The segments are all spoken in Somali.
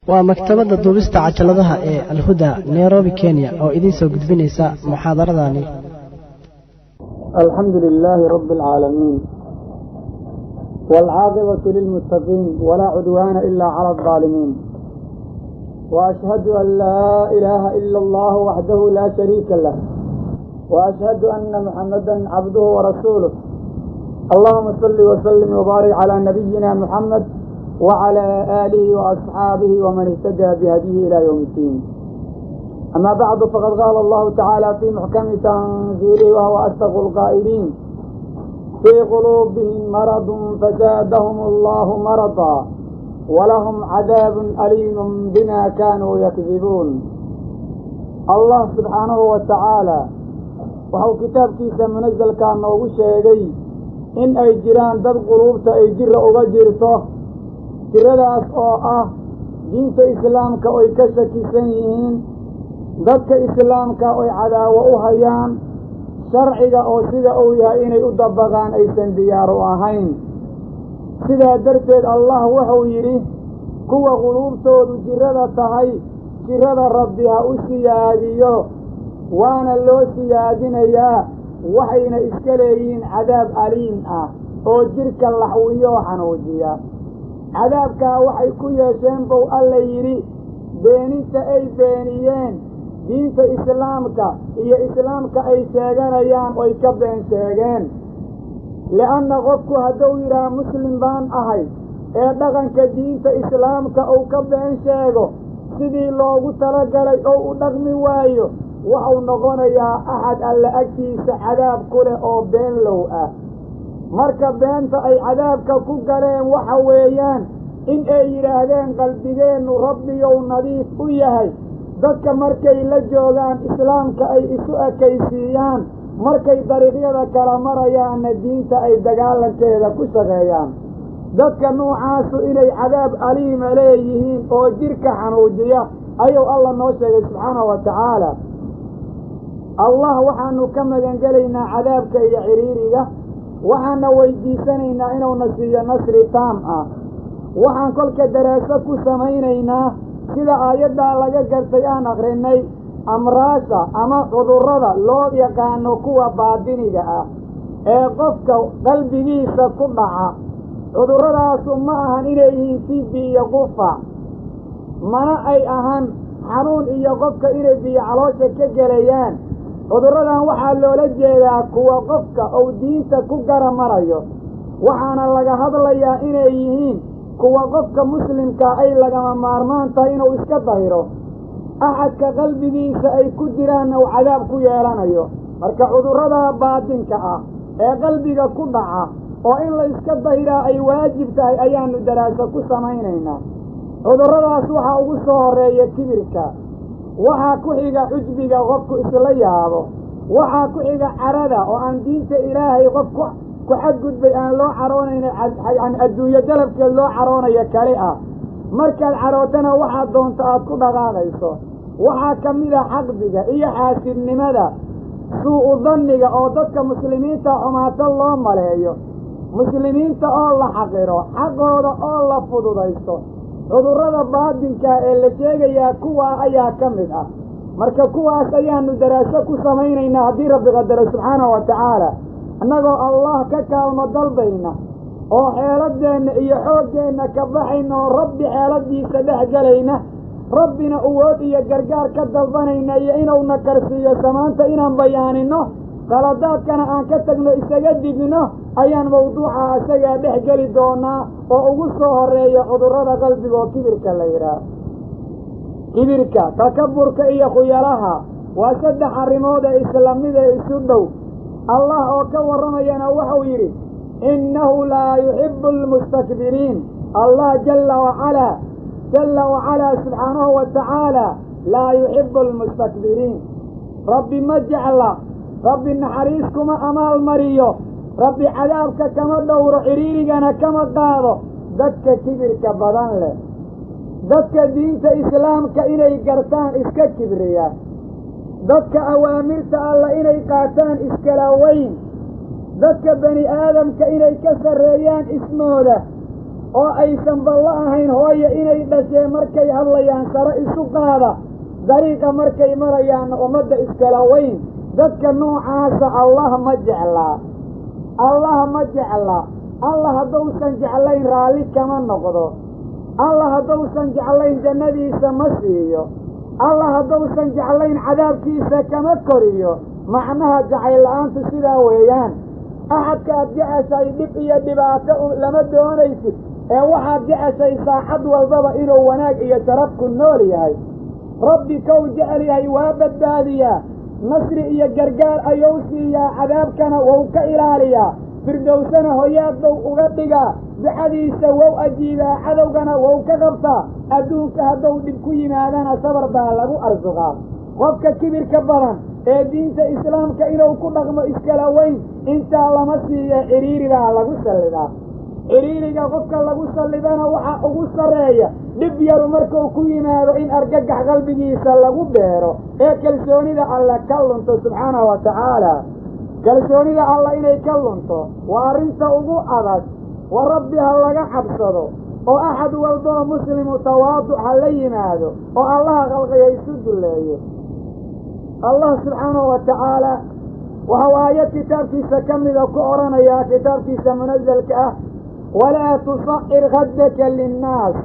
waa maktabada duubista cajaladaha ee Al-Huda Nairobi Kenya oo idin soo gudbinaysa muxaadaradani. Alhamdulillahi rabbil alamin wal 'aaqibatu lil muttaqiin wa la 'udwana illa 'ala adh-dhalimin wa ashhadu an la ilaha illa Allah wahdahu la sharika lah wa ashhadu anna Muhammadan 'abduhu wa rasuluhu. Allahumma salli wa sallim wa barik 'ala nabiyyina Muhammad وعلى آله وأصحابه ومن اهتدى بهديه إلى يوم الدين. أما بعد فقد قال الله تعالى في محكم تنزيله وهو أصدق القائلين في قلوبهم مرض فزادهم الله مرضا ولهم عذاب أليم بما كانوا يكذبون. الله سبحانه وتعالى وهو كتاب كيسا منزل كان نوغو شيغي إن أي جيران دad قلوبتا أي جير uga jirto tiradaas oo ah diinta islaamka oo ka shakisan yihiin, dadka islaamka oo cadaawo u hayaan, sharciga oo sida uu yahay inay u dabaqaan aysan diyaar u ahayn. sidaa darteed allah wuxuu yidhi kuwa quluubtoodu jirada tahay jirada rabbi ha u siyaadiyo, waana loo siyaadinayaa, waxayna iska leeyihiin cadaab aliim ah oo jirka laxwiyo xanuujiya. cadaabkaa waxay ku yeesheen buu alla yidhi beeninta ay beeniyeen diinta islaamka iyo islaamka ay sheeganayaan oy ka been sheegeen. li'anna qofku hadduu yidhaha muslim baan ahay ee dhaqanka diinta islaamka uu ka been sheego, sidii loogu talagalay oo u dhaqmi waayo, wuxuu noqonayaa axad alle agtiisa cadaab ku leh oo beenlow ah. marka beenta ay cadaabka ku galeen waxa weeyaan in ay yidhaahdeen qalbigeennu rabbiyow nadiif u yahay, dadka markay la joogaan islaamka ay isu ekaysiiyaan, markay dariiqyada kala marayaanna diinta ay dagaalankeeda ku shaqeeyaan. dadka nuucaasu inay cadaab aliima leeyihiin oo jirka xanuujiya ayuu alla noo sheegay subxaanahu wa tacaala. allah waxaanu ka magangelaynaa cadaabka iyo ciriiriga, waxaana weydiisanaynaa inuuna siiyo nasri taam ah. waxaan kolka daraaso ku samaynaynaa sida aayaddaa laga gartay aan akrinay amraasha ama cudurrada loo yaqaano kuwa baadiniga ah ee qofka qalbigiisa ku dhaca. cudurradaasu ma ahan inay yihiin TB iyo qufac, mana ay ahan xanuun iyo qofka inay biyo caloosha ka gelayaan. cudurradan waxaa loola jeedaa kuwa qofka uu diinta ku garamarayo, waxaana laga hadlayaa inay yihiin kuwa qofka muslimka ay lagama maarmaan tahay inuu iska dahiro, axadka qalbigiisa ay ku jiraanna uu cadaab ku yeelanayo. marka cudurrada baatinka ah ee qalbiga ku dhaca oo in la iska dahiraa ay waajib tahay ayaanu daraaso ku samaynaynaa. cudurradaas waxaa ugu soo horreeya kibirka, waxaa ku xiga cujbiga qofku isla yaabo, waxaa ku xiga carada oo aan diinta ilaahay qof ku xadgudbay aan loo caroonayna an adduunyo dalabkeed loo caroonayo kale ah. markaad carootana waxaad doonto aad ku dhaqaaqayso. waxaa ka mid a xaqdiga iyo xaasidnimada, suu-u danniga oo dadka muslimiinta xumaato loo maleeyo, muslimiinta oo la xaqiro, xaqooda oo la fududaysto. cudurrada baatinka ee la sheegayaa kuwaa ayaa ka mid ah. marka kuwaas ayaanu daraaso ku samaynaynaa haddii rabbi qadaro subxaanahu wa tacaala, annagoo allah ka kaalmo dalbayna oo xeeladeenna iyo xooggeenna ka baxayna oo rabbi xeeladiisa dhex gelayna, rabbina awood iyo gargaar ka dalbanayna iyo inuuna karsiiyo samaanta inaan bayaanino, qaladaadkana aan ka tagno isaga digno ayaan mawduuca isagaa dhex geli doonaa oo ugu soo horreeya cudurrada qalbiga oo kibirka la yidhaah. kibirka, takaburka iyo khuyalaha waa 3 arrimood ee islamida isu dhow. allah oo ka warramayana wuxuu yidhi innahu laa yuxibbu almustakbiriin. allah jalla wacalaa subxaanahu wa tacaala laa yuxibbu almustakbiriin. rabbi ma jecla, rabbi naxariis kuma amaal mariyo, rabbi cadaabka kama dhowro, ciriirigana kama qaado dadka kibirka badan leh. dadka diinta islaamka inay gartaan iska kibriya, dadka awaamirta alla inay qaataan iskala weyn, dadka bani aadamka inay ka sarreeyaan ismooda, oo aysan balla ahayn hooye inay dhasheen markay hadlayaan sare isu qaada dariiqa markay marayaanna ummadda iskala weyn dadka noocaasa allah ma jeclaa allah haddausan jeclayn raalli kama noqdo allah haddausan jeclayn jannadiisa ma siiyo allah haddausan jeclayn cadaabkiisa kama koriyo macnaha jacayl la-aantu sidaa weeyaan axadka aad jeceshay dhib iyo dhibaato lama doonaysid ee waxaad jeceshay saacad walbaba inuu wanaag iyo sharaf ku nool yahay rabbi kow jecel yahay waa badbaadiyaa nasri iyo gargaar ayuu siiyaa cadaabkana wou ka ilaaliyaa firdowsana hoyaad bow uga dhigaa ducadiisa wow ajiibaa cadowgana wow ka qabtaa adduunka hadduu dhib ku yimaadana sabar baa lagu arsuqaa qofka kibirka badan ee diinta islaamka inuu ku dhaqmo iskala weyn intaa lama siiyo cidhiirigaa lagu sallidaa cidhiiriga qofka lagu sallidana waxaa ugu sarreeya dhib yaru markuu ku yimaado in argagax qalbigiisa lagu beero ee kalsoonida alle ka lunto subxaanahu wa tacaala kalsoonida alla inay ka lunto waa arrinta ugu adag wa rabbi ha laga cabsado oo axad walboo muslimu tawaaduc ha la yimaado oo allaha khalqiga isu dulleeyo allah subxaanahu wa tacaala waxau aayad kitaabkiisa ka mida ku odhanayaa kitaabkiisa munasalka ah walaa tusa'ir khaddaka linnaas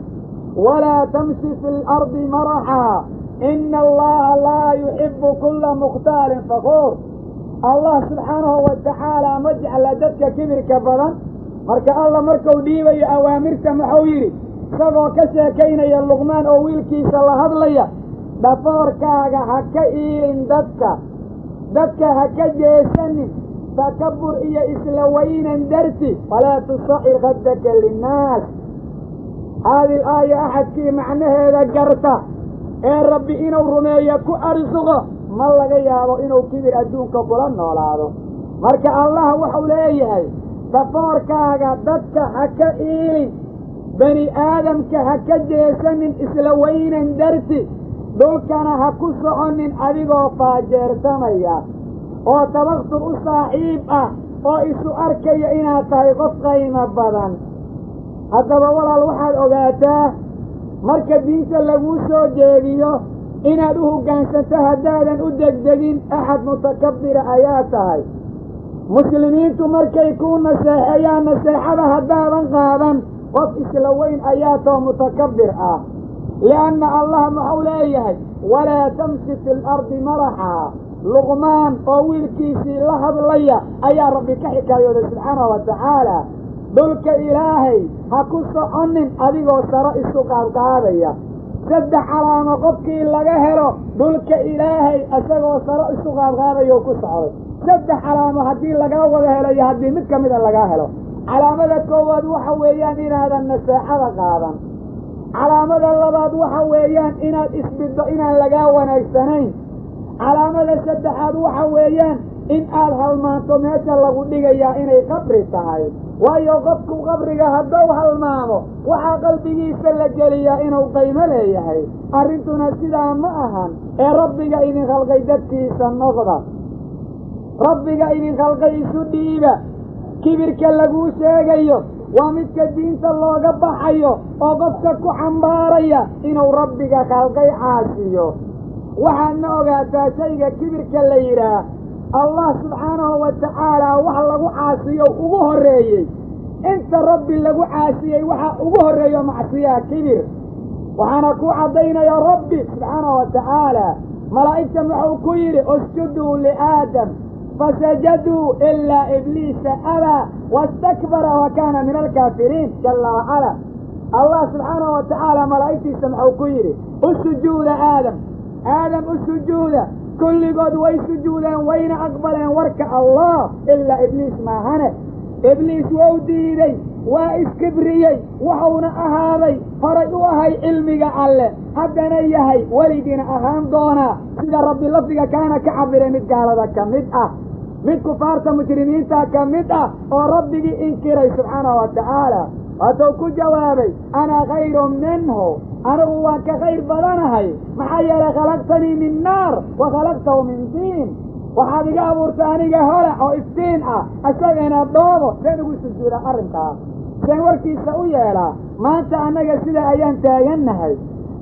walaa tamshi fi lardi maraxaa ina allaha laa yuxibu kulla mukhtaalin fakuur allah subxaanahu wa tacaala ma jecla dadka kibirka badan marka alla markuu dhiibayo awaamirta muxuu yidhi isagoo ka sheekaynaya luqmaan oo wiilkiisa la hadlaya dhafoorkaaga ha ka iilin dadka ha ka jeesanin takabur iyo isla weynan darti walaa tusa'ir khaddaka linnaas haadi aaya axadkii macnaheeda garta ee rabbi inuu rumeeyo ku arsuqo ma laga yaabo inuu kibir adduunka kula noolaado marka allah wuxuu leeyahay dhafoorkaaga dadka ha ka iilin bani aadamka ha ka jeesanin isla weynan darti dhulkana ha ku soconin adigoo faajeersamaya oo tabaqtur u saaxiib ah oo isu arkaya inaad tahay qof qaymo badan haddaba walaal waxaad ogaataa marka diinta laguu soo jeediyo inaad u hoggaansanto haddaadan u degdegin axad mutakabbira ayaa tahay muslimiintu markay kuu naseexeeyaan naseexada haddaadan qaadan qof isla weyn ayaa too mutakabbir ah lianna allah muxuu leeyahay walaa tamshi fi lardi maraxaa luqmaan oo wiilkiisii la hadlaya ayaa rabbi ka xikaayooday subxaanahu wa tacaala dhulka ilaahay ha ku soconin adigoo saro isu qaadqaadaya 3 calaamo qofkii laga helo dhulka ilaahay isagoo saro isu qaadqaadayo ku socday 3 calaamo haddii lagaa wada helo iyo haddii mid ka mida lagaa helo calaamada koowaad waxa weeyaan inaadan naseexada qaadan calaamada labaad waxa weeyaan inaad isbiddo inaan lagaa wanaagsanayn calaamada saddexaad waxa weeyaan in aad halmaanto meesha lagu dhigayaa inay qabri tahay waayo qofku qabriga hadduu halmaamo waxaa qalbigiisa la geliyaa inuu qaymo leeyahay arrintuna sidaa ma ahan ee rabbiga idin khalqay dadkiisa noqda rabbiga idin khalqay isu dhiiba kibirka laguu sheegayo waa midka diinta looga baxayo oo qofka ku xambaaraya inuu rabbiga khalqay caasiyo waxaadna ogaataa shayga kibirka la yidhaah allah subxaanahu wa tacaala wax lagu caasiyo ugu horreeyey inta rabbi lagu caasiyey waxaa ugu horreeyo macsiyaa kibir waxaana ku caddaynaya rabbi subxaanahu wa tacaala malaa'igta muxuu ku yidhi usjuduu liaadam fasajaduu ilaa ibliisa abaa wastakbara wa kaana min alkaafiriin jalla wacala allah subxaanahu wa tacaala malaa'igtiisa muxuu ku yidhi usujuuda aadam u sujuuda kulligood way sujuudeen wayna aqbaleen warka allah ilaa ibliis maahane ibliis wou diiday waa iskibriyey wuxuuna ahaaday horay u ahay cilmiga alle haddana yahay weligiina ahaan doonaa sida rabbi lafdiga kaana ka cabiray mid gaalada ka mid ah mid kufaarta mujrimiinta ka mid ah oo rabbigii inkiray subxaanahu wa tacaala waatuu ku jawaabay ana khayrun minhu anigu waan ka khayr badanahay maxaa yeelay khalaqtanii min naar wa khalaqtahu min diin waxaad iga abuurtay aniga holac oo iftiin ah isagana dhoobo seen ugu sujuuda arrinkaas seen warkiisa u yeelaa maanta annaga sidaa ayaan taagannahay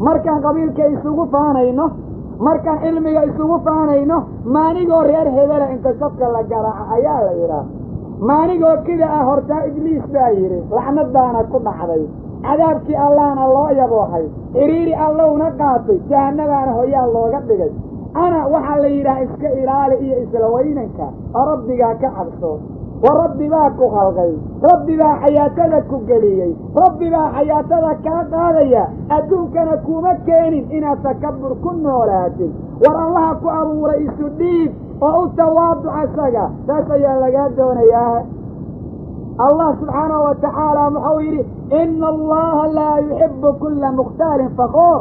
markaan qabiilka isugu faanayno markaan cilmiga isugu faanayno maanigoo reer hebela inta safka la garaaca ayaa la yidhaah maanigoo kida ah hortaa ibliis baa yidhi lacnadaana ku dhacday cadaabkii allahna loo yaboohay cidhiiri allowna qaatay jahannadaana hoyaa looga dhigay ana waxaa la yidhaah iska ilaali iyo isla weynanka oo rabbigaa ka cabso wa rabbi baa ku khalqay rabbi baa xayaatada ku geliyey rabbi baa xayaatada kaa qaadaya adduunkana kuma keenin inaad takabur ku noolaatid war allaha ku abuuray isu dhiib oo u tawaaduc isaga taas ayaa lagaa doonayaa allah subxaanahu wa tacaala muxuu yidhi ina allaha laa yuxibu kulla mukhtaalin fakoor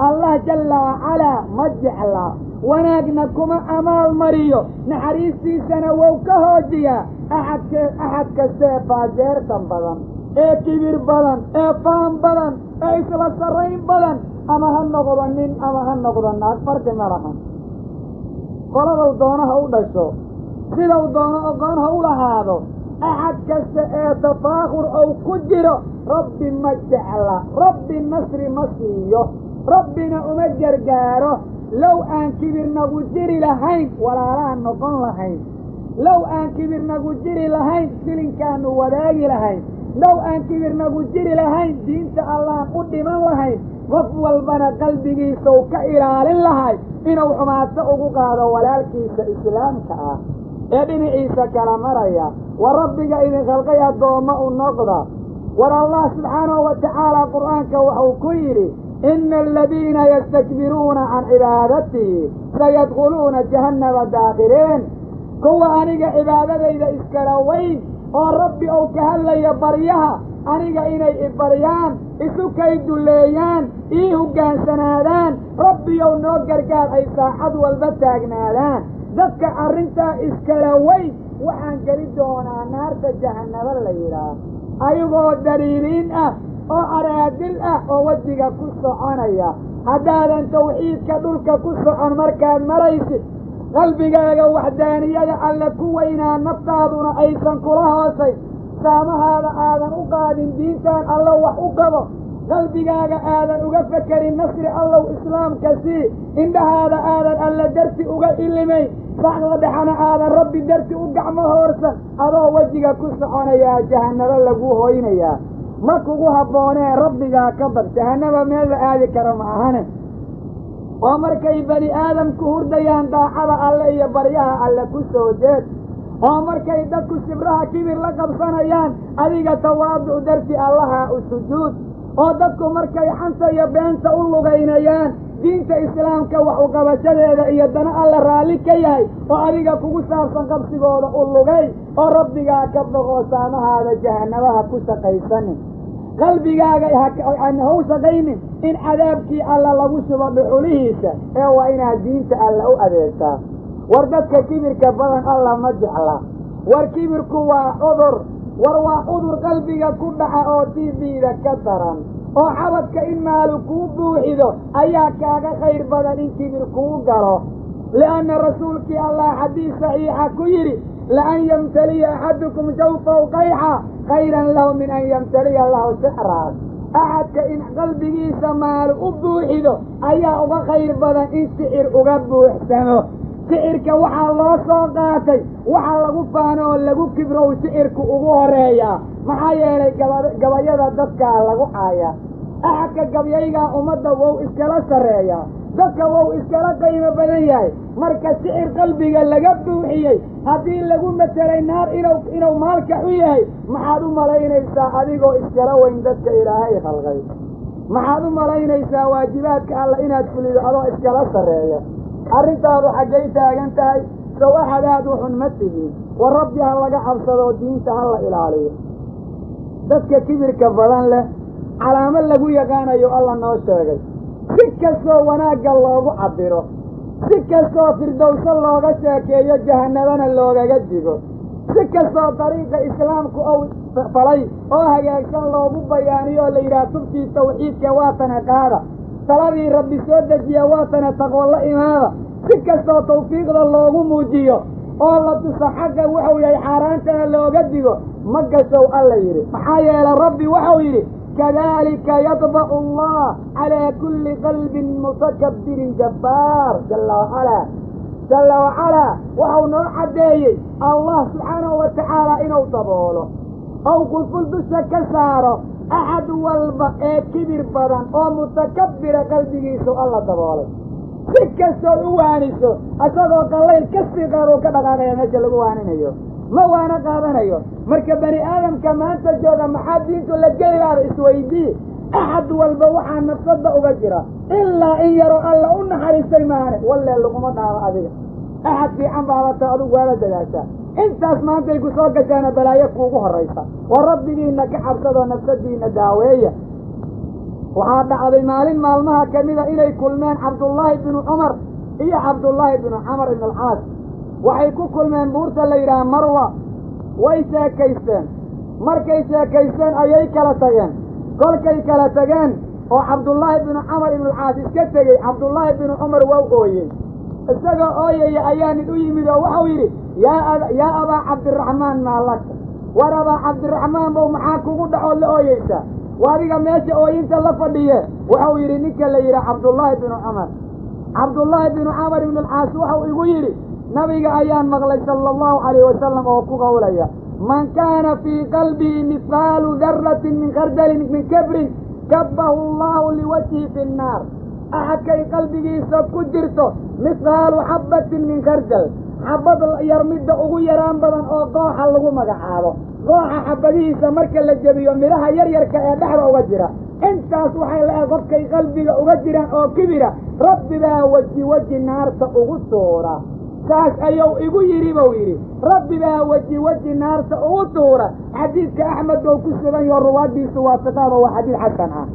allah jalla wacalaa ma jecla wanaagna kuma amaal mariyo naxariistiisana wou ka hoojiyaa axad kastee faajeertan badan ee kibir badan ee faan badan ee isla sarrayn badan ama ha noqdo nin ama ha noqdo naag farqi ma lahan qoladow doonaha u dhasho sidow doono oqoon ha u lahaado axad kasta ee tafaakur ou ku jiro rabbi ma jecla rabbi nasri ma siiyo rabbina uma gargaaro low aan kibirnagu jiri lahayn walaalahan noqon lahayn low aan kibirnagu jiri lahayn silinkaanu wadaagi lahayn low aan kibirnagu jiri lahayn diinta allahan u dhiman lahayn qof walbana qalbigiisau ka ilaalin lahay inuu xumaato ugu qaado walaalkiisa islaamka ah ee dhinaciisa kala maraya war rabbiga idin khalqay addoomma u noqda war allah subxaanahu wa tacaala qur'aanka wuxuu ku yidhi ina aladiina yastakbiruuna can cibaadatii sayadkhuluuna jahannama daakhiriin kuwa aniga cibaadadayda iskala weyn oo rabbi ou ka hadlaya baryaha aniga inay ibaryaan isu kay dulleeyaan ii hoggaansanaadaan rabbiyow noo gargaar ay saacad walba taagnaadaan dadka arrintaa iskala weyn waxaan geli doonaa naarta jahannaba la yidhaah ayagoo daliiliin ah oo araadil ah oo wejiga ku soconaya haddaadan tawxiidka dhulka ku socon markaad maraysid qalbigaaga waxdaaniyada alle ku weynaa naftaaduna aysan kula hoosayn saamahaada aadan u qaadin diintaan allo wax u qabo qalbigaaga aadan uga fekerin nasri allow islaamka sii indhahaada aadan alle darti uga ilimayn saxda dhexana aadan rabbi darti u gacmo hoorsan adoo wejiga ku soconayaa jahannabo lagu hoynayaa ma kugu habboonee rabbigaa ka bad jahannaba meel la aadi karo ma ahane oo markay bani aadamku hurdayaan daacada alle iyo baryaha alle ku soo jeed oo markay dadku sibraha kibir la qabsanayaan adiga tawaaduc darti allaha u sujuud oo dadku markay xanta iyo beenta u lugaynayaan diinta islaamka wax u qabashadeeda iyo dana alla raalli ka yahay oo adiga kugu saabsan qabsigooda u lugay oo rabbigaa ka boqoo saamahaada jahannabaha ku shaqaysanin qalbigaaga aan hau shaqaynin in cadaabkii alla lagu shubo dhuxulihiisa ee waa inaad diinta alla u adeegtaa war dadka kibirka badan alla ma jecla war kibirku waa cudur war waa cudur qalbiga ku dhaca oo tiibiida ka daran oo xabadka in maalu kuu buuxido ayaa kaaga khayr badan in kibir kuu galo li'anna rasuulkii allah xadiis saxiixa ku yidhi laan yamtaliya axadukum jawfaw qayxa khayran lahu min an yamtaliya lahu sixraan axadka in qalbigiisa maalu u buuxido ayaa uga khayr badan in sixir uga buuxsamo sixirka waxaa loo soo qaatay waxaa lagu faano oo lagu kibrow sixirku ugu horeeyaa maxaa yeelay gabayada dadkaa lagu caaya axadka gabyaygaa ummadda wou iskala sarreeyaa dadka wou iskala qiimo badan yahay marka sixir qalbiga laga buuxiyey haddii lagu matelay naar inuu maalka u yahay maxaad u malaynaysaa adigoo iskala weyn dadka ilaahay khalqay maxaad u malaynaysaa waajibaadka alla inaad fulido adoo iskala sarreeya arrintaadu xaggay taagan tahay sow axad aad u xun ma tihiin war rabbi ha laga cabsadoo diinta ha la ilaaliyo dadka kibirka badan leh calaamo lagu yaqaanayo alla noo sheegay si kastoo wanaagga loogu cabbiro si kastoo firdowso looga sheekeeyo jahannabana loogaga digo si kastoo dariiqa islaamku ou falay oo hagaagsan loogu bayaaniyo oo la yidhaha tubkii tawxiidka waatana qaada taladii rabbi soo dejiya waatana taqwo la imaada si kastoo tawfiiqda loogu muujiyo oo la tuso xagga wuxuu yahay xaaraantana looga digo مقسوا الله يري محايا لربي وحو يري كذلك يطبع الله على كل قلب متكبر جبار جل وعلا وحو نوع عدي الله سبحانه وتعالى إنه طبوله أو قفل بسك ساره أحد والبا كبير بدن أو متكبر قلبه سوء الله طبوله سكة سوء أصدق الله الكسر قارو كبغانا نجل قوانين ما وانا قادنا مركب بني آدم كما أنت جودا محادين للجيلار إسويدي أحد والبوحة نصدق بجرة إلا إن يروا الله أنحر السيمان ولا اللقمة على أذيك أحد في عمبها وتعدو ولا دلاشا انت اسمان تلقوا سوق كان بلايك وقوها الرئيسة والرب إنك حبسد ونفسدين داوية وعاد عضي مالين مالمها كميدة إلي كل من عبد الله بن عمر إيا عبد الله بن عمر بن العاص وحيكو كل من بورت الليلة مروة ويسا كيسان مركيسا كيسان أيي كالتغان كل كي كالتغان وعبد الله بن عمر بن العاص اسكتغي عبد الله بن عمر ووقوي اسكا اوي ايان دويمي وحويري يا أبا عبد الرحمن ما لك وربا عبد الرحمن بو معاكو قدعو لأويسا واريقا ماشي اوينتا لفضيه وحويري نكا ليرا عبد الله بن عمر عبد الله بن عمر بن العاص وحويري نبي أيان مغلي صلى الله عليه وسلم وقو قولي من كان في قلبه مثال ذرة من خردل من كبر كبه الله لوجهه في النار أحد كي قلبه سبكجرته مثال حبة من خردل حبة يرمد أغيران بدن أو قوحا لغو مقعاده قوحا حبته سمركا للجبي ومرها يريرك يدحر أغجرة انت سوحي لأغب كي قلبه أغجران أو كبيرة رب لا وجه النار سأغطورا كاس أيو إيقو يري بويري ربي بها وجه النار سأوطورة حديث أحمد وكسبان يورواد دي سوافقابه وحديث حسنها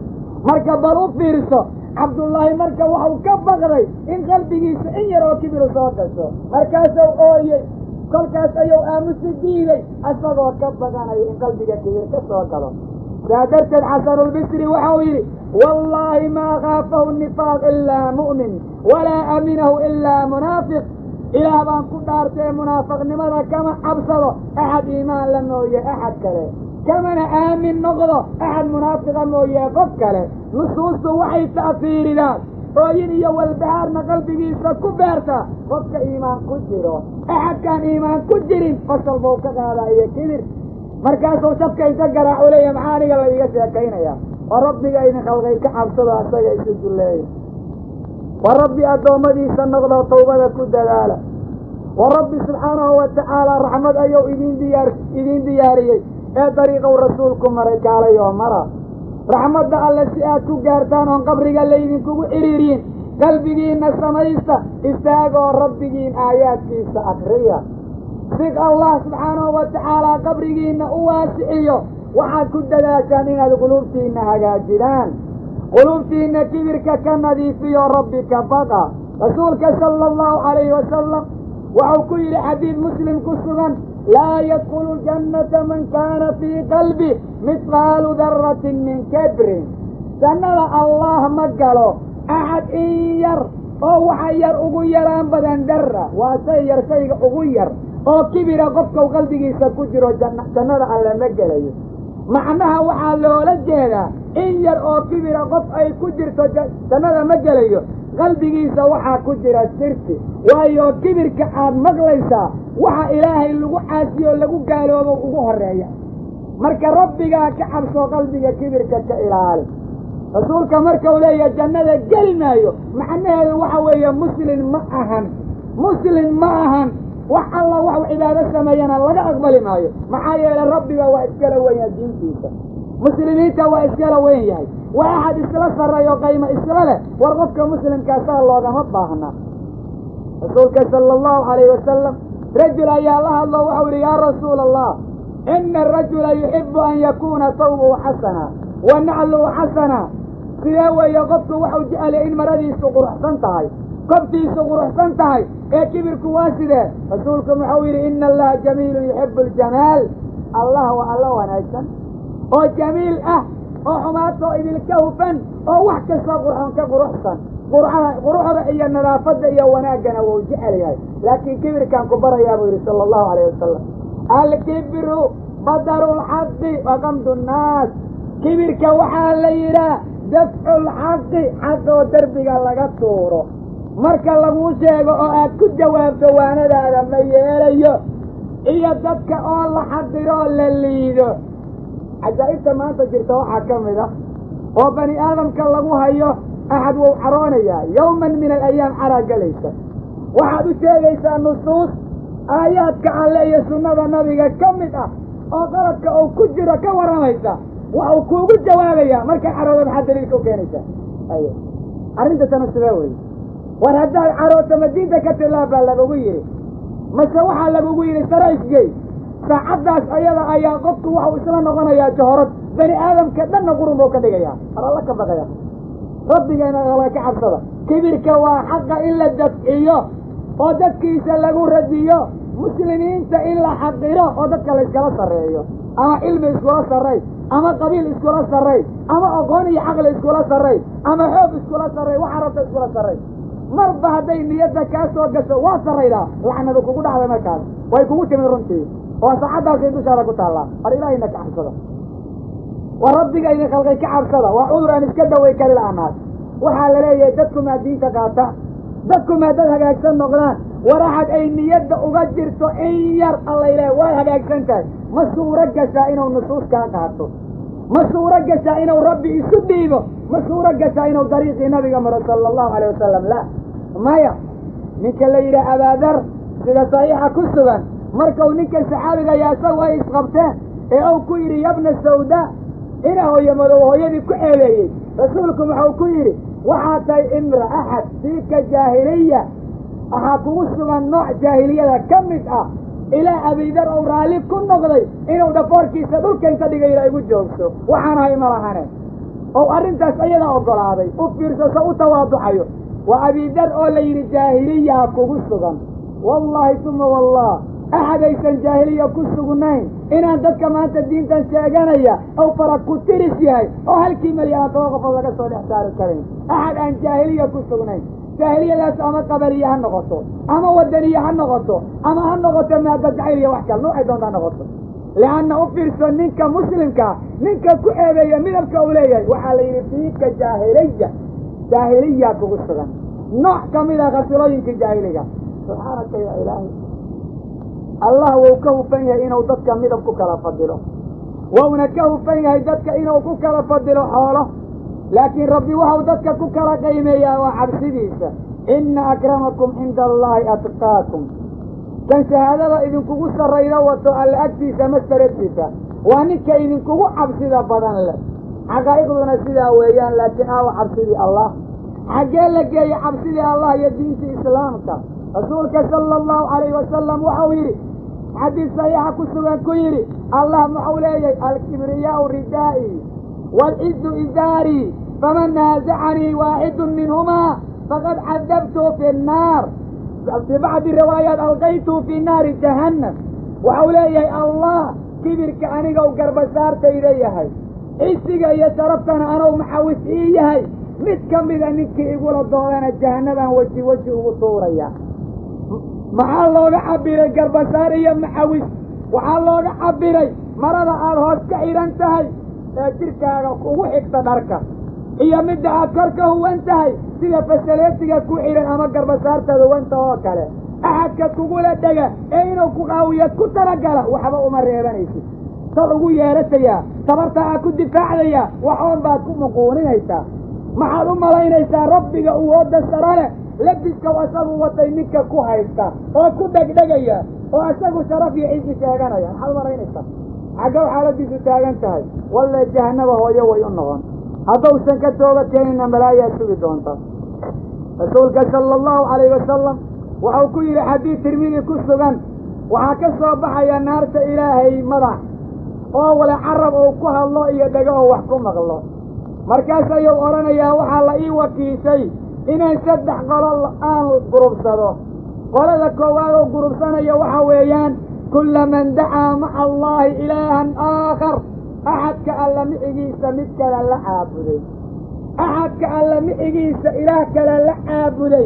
مركب بلو فيرسو عبد الله مركب وحو كبغري إن قلبه سئير وكبير صوتسو مركاسو أوي كل كاس أيو آمس الديني أسفقه كبغانا إن قلبه كبير كسوكالو سادرت الحسن البصري وحويري والله ما خافه النفاق إلا مؤمن ولا أمنه إلا منافق إلى بان كدارتي منافق نمضى كما أبصره أحد إيمان لم يوجه أحد كله كما آمن نقضه أحد منافق لم يوجه قف كله نصوص وحي تأثير ذات ويني والبهار نقلبه سكبرته قفك إيمان كجره أحد كان إيمان كجرين فصل بوك هذا هي كبير مركز وشبك يسجر علي معاني قال لي يسجرين يا وربي إن خلقي كعب صدى سجى يسجل الله وربي أدومدي سنقضى توبة كدلالة وربي سبحانه وتعالى رحمة أيو إذين دياري طريق رسولكم مريكالي ومرا رحمة الله سيئاتكو قارتان وانقبرق الليذين كو إريرين قلبقين السميسة استاقوا ربقين آياتي سأكريا سيق الله سبحانه وتعالى قبرقين أواسئيو وحاد كدلاشانين القلوبتين هجاجران قلوبتين كبيرك كنذي في ربك فقا رسولك صلى الله عليه وسلم وعكير حديث مسلم كسرا لا يدخل الجنة من كان في قلبه مثقال ذرة من كبر سنة الله مقاله أحد إير أو حير أغيران بدن درة وسير سيغ أغير أو كبير قفك وقلبه سكجر سنة على مقاله معناها وحالو لجينا إير أو كبير قف أي كجر سنة مقاله qalbigiisa waxaa ku jira shirki waayo kibirka aad maqlaysaa waxa ilaahay lagu caasiyo lagu gaaloobo ugu horeeya marka rabbiga ka cabso qalbiga kibirka ka ilaali rasuulka marka uu leeyahay jannada gelinayo macnaheedu waxa weeye muslim ma ahan wax alla wax cibaado sameeyana laga aqbali maayo maxaa yeelay rabbiga waa iskala weyn diintiisa muslimiinta waa iskala weyn yahay واحد إسلا سرّي وقيمة إسلا ورغفك مسلم كاسال الله مباهنا رسولك صلى الله عليه وسلم رجل يا الله وحوري يا رسول الله إن الرجل يحب أن يكون ثوبه حسنا ونعله حسنا سيوى يغفك وحوجي إن مرضي سقر حسنتهاي قبتي سقر حسنتهاي كبير كواسده رسولك محوري إن الله جميل يحب الجمال الله والله ونعيشا وجميل وحماته إذن الكهفا ووحكسا قرحان كقرحسا قرحة إيا النظافة إيا وناقنا ووجع لها لكن كبير كان كبرا يا أبو صلى الله عليه وسلم الكبر badaru lxaqi wa gamdu nnaas kibirka waxaa la yidhaah dafcu lxaqi xaqoo derbiga laga tuuro marka laguu sheego oo aad ku jawaabto waanadaada ma yeelayo iyo dadka oo la xaqiroo la liido cajaa'ibta maanta jirta waxaa ka mid ah oo bani aadamka lagu hayo axad wuu caroonayaa yawman min alayaam caraa gelaysa waxaad u sheegaysaa nusuus aayaadka alle iyo sunnada nabiga ka mid ah oo qaladka uu ku jiro ka warramaysa waxuu kuugu jawaabayaa markay caroodo maxaad daliilka u keenaysaa arrinta tana sidee weye war haddaad carooto ma diinta ka tilaab baa lagugu yidhi mase waxaa lagugu yidhi sara isgey saacaddaas ayada ayaa qofku waxuu isla noqonayaa jahorad bani aadamka dhanna qurun buu ka dhigayaa har alla ka baqaya rabbigeena alla ka cabsada kibirka waa xaqa in la dafciyo oo dadkiisa lagu radiyo muslimiinta in la xaqiro oo dadka la iskala sarreeyo ama cilmi iskula sarray ama qabiil iskula sarray ama aqoon iyo caqli iskula sarray ama xoog iskula sarray waxaa rabta iskula sarray marba hadday niyadda kaa soo gasho waa sarraydaa lacnadu kugu dhacday markaas way kugu timid runtii oo saacaddaasay dushaada ku taallaa war ilaahayna ka cabsada war rabbiga idin khalqay ka cabsada waa cudur aan iska daway kari la'anaad waxaa la leeyahay dadku maa diinta qaata dadku maa dad hagaagsan noqdaan war axad ay niyadda uga jirto in yar allay leehay way hagaagsan tahay ma suuro gashaa inuu nusuus kaa qaato ma suuro gashaa inuu rabbi isu dhiibo ma suuro gashaa inuu dariiqii nabiga maro sala allahu alayh wasalam la maya ninka la yidhaha abaadar sida saxiixa ku sugan markau ninkan saxaabiga ayaa isagu ay isqabteen ee uu ku yidhi yabna sawda ina hooyo madow hooyadii ku eedeeyey rasuulku wuxuu ku yidhi waxaa tahay imra axad fiika jaahiliya waxaa kugu sugan nooc jaahiliyada ka mid ah ilaa abidar ou raalli ku noqday inuu dhafoorkiisa dhulka inta dhigayla igu joogto waxaan ahay ma lahane ou arrintaas ayadaa oggolaaday u fiirsaso u tawaaducayo waa abidar oo la yidhi jaahiliyaa kugu sugan wallaahi tuma wallah axadaysan jaahiliya ku sugnayn inaan dadka maanta diintan sheeganaya ou fara ku tiris yahay oo halkii malyahan toba qofood laga soo dhex saari karayn axad aan jaahiliya ku sugnayn jaahiliyadaas ama qabaliye ha noqoto ama wadaniye ha noqoto ama ha noqoto maada jacayl iyo wax kale noocay doonta ha noqoto lianna u fiirso ninka muslimkaa ninka ku eedeeya midabka uu leeyahay waxaa la yidhi fiika jaahiliya kugu sugan nooc ka mid a khasilooyinka jaahiliga subxaanaka ya ilaahi allah wuu ka hufan yahay inuu dadka midab ku kala fadilo wouna ka hufan yahay dadka inuu ku kala fadilo xoolo laakiin rabbi waxau dadka ku kala qiimeeyaa waa cabsidiisa inna akramakum cinda allahi atqaakum kan shahaadada idinkugu sarrayda wato alle agtiisa mastaragtiisa waa ninka idinkugu cabsida badan leh xaqaa'iqduna sidaa weeyaan laakiin aawa cabsidii allah xaggee la geeya cabsidii allah iyo diinta islaamka rasuulka sala allahu calayhi wasalam waxau yidhi xadiis saxiixa ku sugan ku yidhi allah muxuu leeyahay alkibriyaau ridaa'i waalcizu izaarii faman naasacanii waaxidun minhumaa faqad cadabtuhu fi nnaar fii bacdi riwaayaat alqaytuhu fii naari jahannam waxau leeyahay allah kibirka aniga u garbasaartayda yahay cisiga iyo sharaftana anuu maxawis ii yahay mid ka mida ninkii igula doodana jahannabaan weji ugu tuuraya maxaa looga cabiray garbasaar iyo maxawis waxaa looga cabiray marada aad hoos ka xidhan tahay ee jirkaaga ugu xigta dharka iyo midda aad kor ka huwan tahay sida fasaleetiga ku xidhan ama garbasaartaada huwanta oo kale axadka kugula dhega ee inuu ku qaawiyo ku talagala waxba uma reebanaysid sad ugu yeeratayaa tabarta aad ku difaacdayaa waxoon baad ku muquuninaysaa maxaad u malaynaysaa rabbiga uu ooda sara leh labiska asagu watay ninka ku haysta oo ku dhegdhegaya oo asagu sharaf iyo cizi sheeganaya maxaad u malaynaysaa xagga xaaladiisu taagan tahay walle jahannaba hooyo way u noqon haddausan ka tooba keenina malaayaa sugi doonta rasuulka sala allahu calayhi wasalam wuxuu ku yidhi xadiid tirmidi ku sugan waxaa ka soo baxaya naarta ilaahay madax oo wale carab ou ku hadlo iyo dhego oo wax ku maqlo markaas ayuu odhanayaa waxaa la ii wakiishay inaan 3 qolo aan gurubsado qolada koowaad oo gurubsanayo waxa weeyaan kulla man dacaa maca allaahi ilaahan aakhar axadka alla micigiisa mid kale la caabuday axadka alla micigiisa ilaah kale la caabuday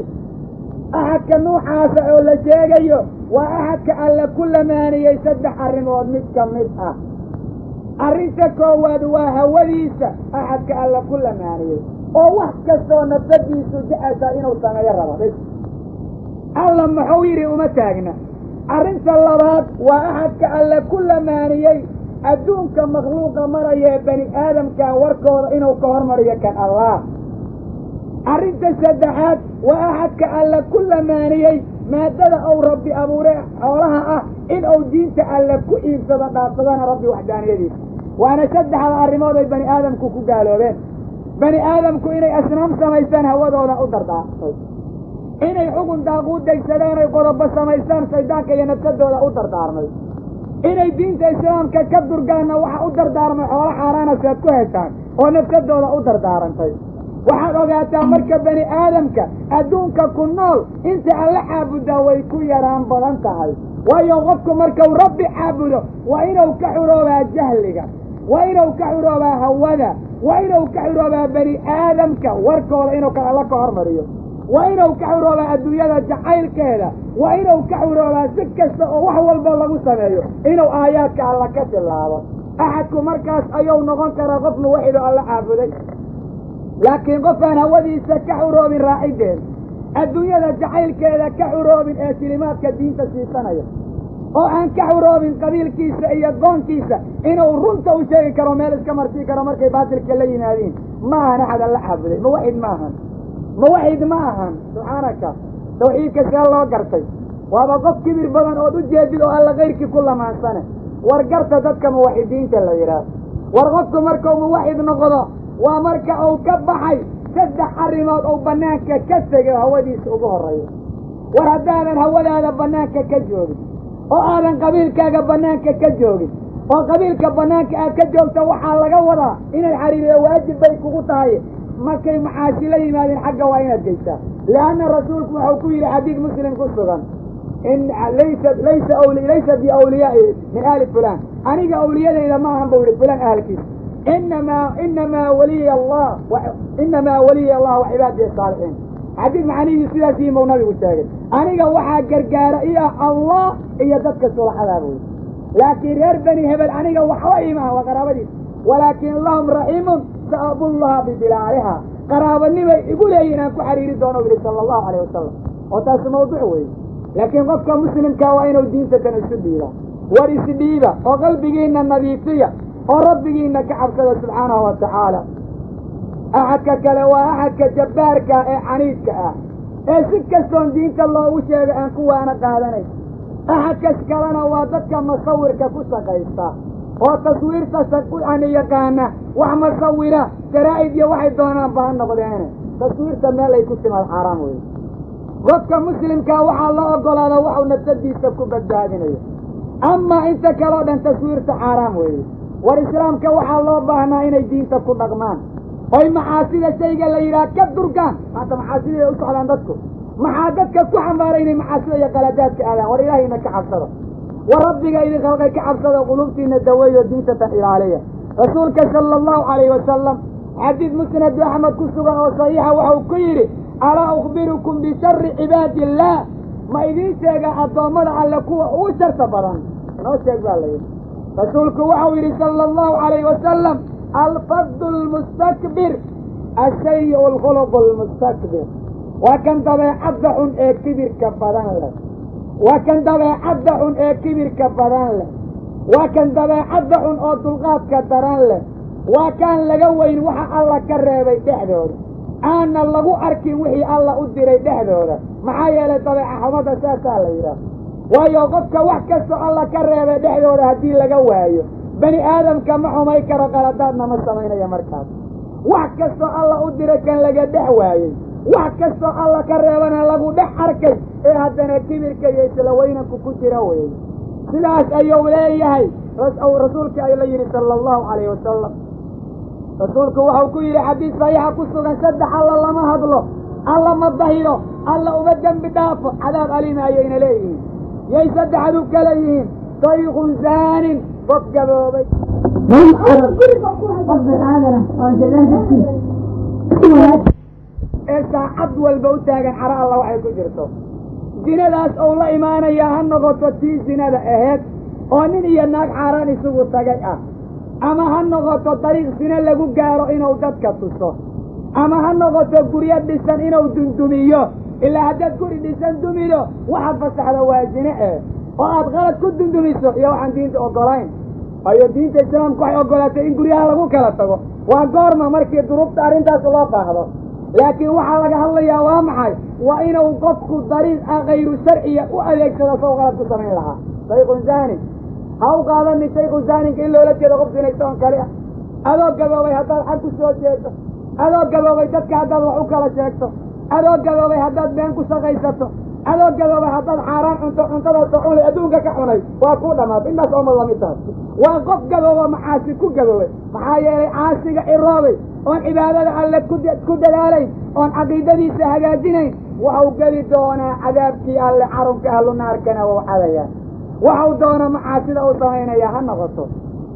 axadka nuucaasa oo la sheegayo وأحد كألا كل ماني يسدح الرمود متك متأه arrinta koowaad waa hawadiisa axadka alla ku lamaaniyey oo wax kastoo nafsadiisu jecesha inuu sameeyo rabo alla muxuu yidhi uma taagna arrinta labaad waa axadka alla ku lamaaniyey adduunka makhluuqa maraya bani aadamkan warkooda inuu ka hormariyo kan allah arrinta saddexaad waa axadka alla ku lamaaniyey maadada ou rabbi abuure xoolaha ah in uu diinta alle ku iibsado dhaafsadana rabbi waxdaaniyadiisa waana saddexda arrimood ay bani aadamku ku gaaloobeen bani aadamku inay asnaam samaystaan hawadooda u dardaarmay inay xugun daaquud degsadaan ay qodobo samaystaan shaydaanka iyo nafsadooda u dardaarmay inay diinta islaamka ka durgaanna waxa u dardaarmay xoolo xaaraana seed ku heshaan oo nafsadooda u dardaarantay waxaad ogaataa marka bani aadamka adduunka ku nool inta alla caabudaa way ku yaraan badan tahay waayo qofku markau rabbi caabudo waa inuu ka xuroobaa jahliga waa inuu ka xuroobaa hawada waa inuu ka xuroobaa bani aadamka warkooda inuu kan alla ka hormariyo waa inuu ka xuroobaa adduunyada jacaylkeeda waa inuu ka xuroobaa si kasta oo wax walba lagu sameeyo inuu aayaadka alla ka tilaabo axadku markaas ayuu noqon karaa qof muwaxido alla caabuday laakiin qofaan hawadiisa ka xuroobin raacideeda adduunyada jacaylkeeda ka xuroobin ee tilimaadka diinta siisanaya oo aan ka xuroobin qabiilkiisa iyo goonkiisa inuu runta u sheegi karo meel iska marsii karo markay baatilka la yimaadiin ma ahan axad alla caabuday muwaxid ma ahan muwaxid ma ahan subxaanaka tawxiidka see loo gartay waaba qof kibir badan ood u jeedid oo alla kayrkii ku lamaansane war garta dadka muwaxidiinta la yidhaah war qofku markuu muwaxid noqdo waa marka uu ka baxay saddex arrimood uu bannaanka ka tegay hawadiisa ugu horreeyo war haddaadan hawadaada bannaanka ka joogin oo aadan qabiilkaaga bannaanka ka joogin oo qabiilka bannaanka aad ka joogta waxaa laga wadaa inay xariiriyo waajib bay kugu tahay markay maxaasi la yimaadeen xagga waa inaad geysaa lianna rasuulku wuxuu ku yidhi xadiid muslim ku sugan in laysa biawliyaai min ahli fulaan aniga awliyadayda ma ahan buu yihi fulaan ahalkiisa inamaa waliya allah wacibaadihi saalixiin xadiid macanihiisu sidaas yiinbuu nabigu sheegay aniga waxaa gargaara iya allah iyo dadka sulaxadaa buu yidhi laakiin reer bani hebel aniga waxba imaha waa qaraabadiisa walaakin lahum raxiimun sa'abullaha bibilaaliha qaraabanimay igu leeyihin aan ku xariiri doono u yihi sala allahu alayh wasalam oo taasi mawduuc weeye laakiin qofka muslimkaa waa inuu diintatan isu dhiiba war isdhiiba oo qalbigiina nadiifiya oo rabbigiina ka cabsada subxaanahu wa tacaala axadka kale waa axadka jabbaarka ee xaniidka ah ee si kastoon diinta loogu sheega aan ku waana qaadanay axadkas kalena waa dadka masawirka ku shaqaysta oo taswiirta ani yaqaana wax masawira jaraa'id iyo waxay doonaan ba ha noqdeene taswiirta meel ay ku timaad xaaraam weye qofka muslimkaa waxaa la ogolaada waxuu nafsadiisa ku badbaadinayo amaa inta kaleo dhan taswiirta xaaraam weeye war islaamka waxaa loo baahnaa inay diinta ku dhaqmaan oy maxaasida shayga la yidhaha ka durgaan maanta maxaasiday u socdaan dadku maxaa dadka ku xambaaray inay maxaasida iyo qaladaadka aadaan war ilaahayna ka cabsado war rabbiga idin khalqay ka cabsado qulubtiina daweeyo diintatan ilaaliya rasuulka sala allahu calayhi wasalam xadiid musnadu axmed ku sugan oo saxiixa waxau ku yidhi alaa ukhbirukum bishari cibaadi illaah ma idiin sheegaa addoommada alle kuwa ugu sharta badan noo sheeg baa la yidhi rasuulku waxau yidhi sala allahu calayhi wasalam alfaddu almustakbir ashayi alkhuluqu almustakbir waa kan dabeecadda xun ee kibirka badan leh waa kan dabeecadda xun ee kibirka badan leh waa kan dabeecadda xun oo dulqaadka daran leh waa kaan laga weyn waxa alla ka reebay dhexdooda aanna lagu arkin wixii alla u diray dhexdooda maxaa yeelay dabeeca xumada saasaa la yidhaah waayo qofka wax kastoo alla ka reebay dhexdooda haddii laga waayo bani aadamka ma xumay karo qaladaadna ma samaynayo markaas wax kastoo alla u diray kan laga dhex waayey wax kastoo alla ka reebana lagu dhex arkay ee haddana kibirka iyo isla weynanku ku jira weeye sidaas ayuu leeyahay rasuulka ay la yidhi sala allahu calayhi wasalam rasuulku wuxuu ku yidhi xadiis saxiixa ku sugan saddex alla lama hadlo alla ma dahiro alla uma dembi dhaafo cadaab alima ayayna leeyihiin yay saddexdu kala yihiin sayqun zaanin qof gaboobay ee saacad walba u taagan xaro alla waxay ku jirto zinadaas ou la imaanayaa ha noqoto tii zinada aheed oo nin iyo naag xaaraan isugu tagay ah, ama ha noqoto dariiq sine lagu gaaro inuu dadka tuso, ama ha noqoto guryo dhisan inuu dundumiyo. ilaa haddaad guri dhisan dumido waxaad fasaxda waa zine oo aad qalad ku dundumiso iyo waxaan diinta ogolayn. ayo diinta islaamku waxay ogolaatay in guryaha lagu kala tago, waa goorma markii duruufta arrintaas loo baahdo. laakiin waxaa laga hadlayaa waa maxay? waa inuu qofku dariiqa kayru sharciya u adeegsado soo qalad ku samayn lahaa. shaykhun zaani ha u qaadanin shaykhu zaaninka in loola jeedo qof zinaysoon kale ah. adoo gaboobay haddaad xag ku soo jeedo, adoo gaboobay dadka haddaad wax u kala sheegto, adoo gaboobay haddaad been ku shaqaysato, adoo gaboobay haddaad xaaraan cuntadaasoo cunay adduunka ka cunay, waa kuu dhammaatay. intaas oo ma lamid tahay. waa qof gaboobo macaasi ku gaboobay. maxaa yeelay caasiga ciroobay oon cibaadada alle ku dadaalayn, oon caqiidadiisa hagaajinayn, waxau geli doonaa cadaabkii alle, carunka ahlu naarkana wau cadayaa. waxau doona macaasida uu samaynayaa ha noqoto.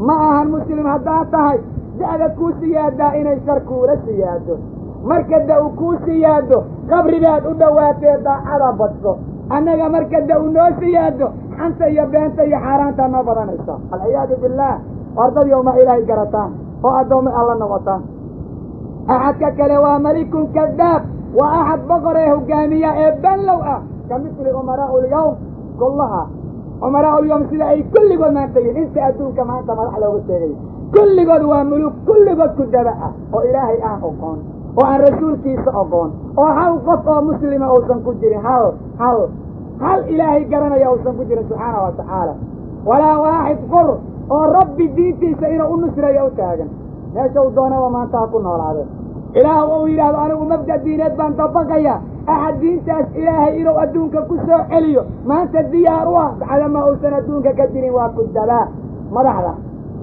ma ahan muslim haddaad tahay da'da kuu siyaadaa inay shar kuula siyaado. marka da u kuu siyaado qabribaad u dhowaatee daacada badso. annaga marka da u noo siyaado xanta iyo beenta iyo xaaraantaa noo badanaysa. alciyaadu billaah. wardad yowma ilaahay garataan oo addoomma alla noqotaan. axadka kale waa malikun kadaab, waa axad boqor ee hogaamiya ee benlow ah, ka misli umaraa'u lyawm kullaha. umaraa'u lyawm sida ay kulligood maanta yihin, inta adduunka maanta madax looga sheegay, kulligood waa muluk, kulligood ku daba ah oo ilaahay aan oqoon, oo aan rasuulkiisa oqoon, oo hal qof oo muslima uusan ku jirin, hal ilaahay garanaya uusan ku jirin subxaana wa tacaala. walaa waaxid qur oo rabbi diintiisa inuu u nusreeyo u taagan. meesha u doonaba maanta ha ku noolaadeen. ilaah uu yidhaahdo anigu mabda diineed baan dabaqaya, axad diintaas ilaahay inuu adduunka ku soo celiyo maanta diyaar u ah bacdama uusan adduunka ka jirin, waa ku dabaa madaxda.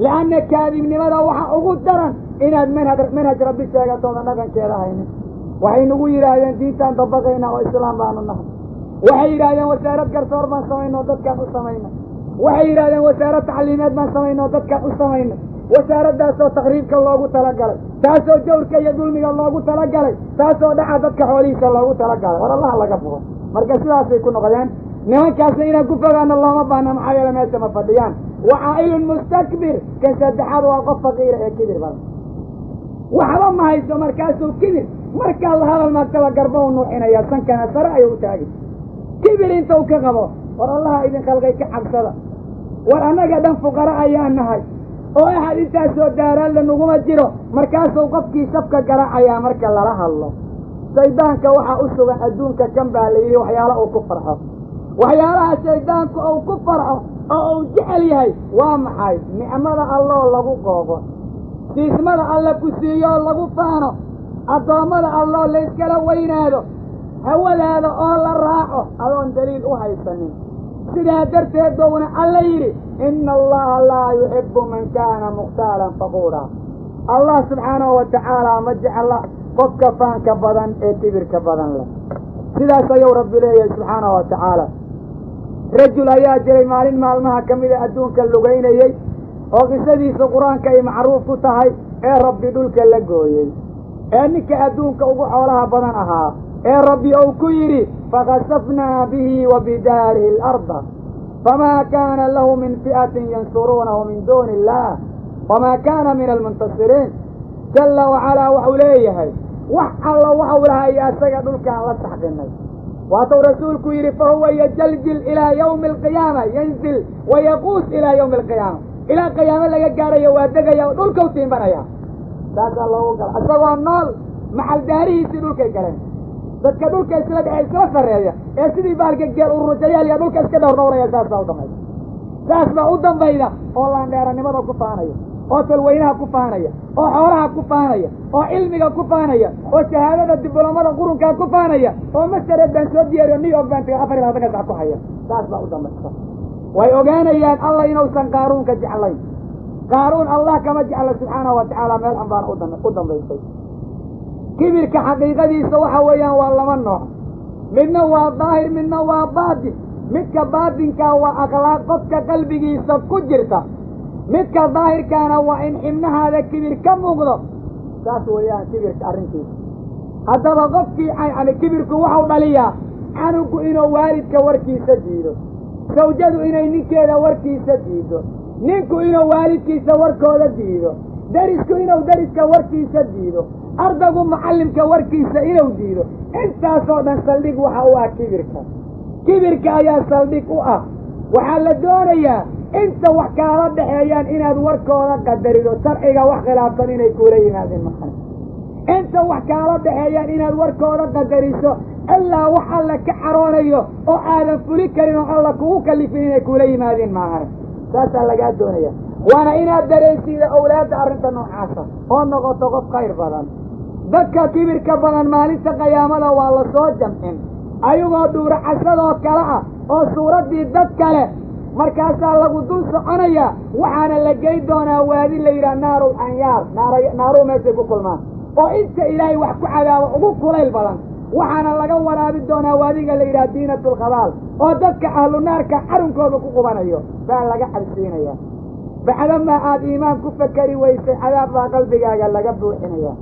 li'anna kaadibnimada waxa ugu daran inaad manhaj rabbi sheegatoodan dhaqankeeda haynin. waxay nagu yidhaahdeen diintaan dabaqayna oo islaam baanu nahay. waxay yidhaahdeen wasaarad garsoor baan samayno oo dadkaan u samayna. waxay yidhahdeen wasaarad tacliimeed baan samayno oo dadkaan u samayna. wasaaraddaasoo takriibka loogu talagalay, taasoo jawrka iyo dulmiga loogu talagalay, taasoo dhaca dadka xoolihiisa loogu talagalay. war allaha laga fogo. marka sidaasay ku noqdeen. nimankaasna inaan ku fogaano looma baahna, maxaa yeele meesha ma fadhiyaan. wacaa'ilun mustakbir, kan saddexaad waa qof faqiira ee kibir badan. waxba ma hayso markaasuu kibir, markaa la hadal maagtaba garba u nuuxinaya, sankana sare ayuu u taagi. kibir inta u ka qabo. war allaha idin khalqay ka cabsada. war annaga dhan fuqara ayaa nahay oo axad intaasoo daaraalla naguma jiro. markaasuu qofkii safka garaacayaa marka lala hadlo. shaydaanka waxaa u sugan adduunka kan baa la yidhi waxyaala uu ku farxo. waxyaalaha shaydaanku uu ku farxo oo uu jecel yahay waa maxay? nicmada alloo lagu qoobo, siismada alle ku siiyoo lagu faano, addoommada alloo layskala weynaado, hawadaada oo la raaco adoon daliil u haysanin. sidaa darteed bowna alla yidhi ina allaha laa yuxibbu man kaana mukhtaalan faquura. allah subxaanahu wa tacaala ma jecla qofka faanka badan ee kibirka badan leh. sidaas ayuu rabbi leeyahay subxaanahu wa tacaala. rajul ayaa jiray maalin maalmaha ka mida adduunka lugaynayey oo qisadiisa qur-aanka ay macruuf ku tahay, ee rabbi dhulka la gooyey, ee ninka adduunka ugu xoolaha badan ahaa, ee rabbi uu ku yidhi fakasafnaa bihi wa bidaarihi alarda famaa kaana lahu min fi'atin yansuruunahu min duuni illaah wamaa kaana min almuntasiriin. jalla wacalaa waxuu leeyahay wax allo waxau lahaa iyo asaga dhulkaan la saxqinay. waatuu rasuulku yidhi fahuwa yajaljil ilaa yawmi alqiyaama, yanzil wayaquus ilaa yawmi alqiyaama. ilaa qiyaamo laga gaarayo waa degaya oo dhulkau tiimbanaya. saasaa loogu gala isagoo nool maxal daarihiisii dhulkay galeen. dadka dhulka isla dhexe isla sarreeya ee sidii baalka geel urujayaal iyo dhulka iska dhowrdhowraya saasaa u dambayda. saas baa u dambayda oo laandheeranimada ku faanaya, oo talweynaha ku faanaya, oo xoolaha ku faanaya, oo cilmiga ku faanaya, oo shahaadada dibloomada qurunkaa ku faanaya, oo masareed baan soo diyaariyo new york baan tagay 24 sac ku haya. saas baa u dambaysa. way ogaanayaan allah inuusan qaaruunka jeclayn. qaaruun allah kama jecla subxaanahu wa tacaala. meel xun baana u dambaysay. kibirka xaqiiqadiisa waxa weeyaan waa laba nooc. midna waa daahir, midna waa baatin. midka baatinkaa waa akhlaaq qofka qalbigiisa ku jirta. midka daahirkaana waa in xibnahaada kibir ka muuqdo. saas weeyaan kibirka arrintiisa. haddaba qofkii yani kibirku waxau dhaliyaa canugu inuu waalidka warkiisa diido, sawjadu inay ninkeeda warkiisa diido, ninku inuu waalidkiisa warkooda diido, derisku inuu deriska warkiisa diido, ardaygu macallimka warkiisa inuu diido. intaasoo dhan saldhig waxa u ah kibirka ayaa saldhig u ah. waxaa la doonayaa inta wax kaala dhexeeyaan inaad warkooda qadarido, sharciga wax khilaafsan inay kuula yimaadeen maqan. inta wax kaala dhexeeyaan inaad warkooda qadariso ilaa wax alla ka caroonayo oo aadan fuli karin oo alla kugu kalifin inay kuula yimaadeen maahan. saasaa lagaa doonaya. waana inaad dareensiida awlaadda arrinta noocaasa oo noqoto qof khayr badan. dadka kibirka badan maalinta qiyaamada waa la soo jamcin ayagoo dhuuracasadoo kale ah oo suuraddii dad kale, markaasaa lagu dul soconayaa. waxaana la gey doonaa waadi la yidhaha naarul anyaar, naaruu meeshay ku kulmaan oo inta ilaahay wax ku cadaabo ugu kulayl badan. waxaana laga waraabi doonaa waadiga la yidhaha diinatulkhabaal oo dadka ahlu naarka xarunkooda ku qubanayo baa laga cabsiinaya. bacdamaa aad iimaan ku fakari weysay cadaab baa qalbigaaga laga buuxinaya.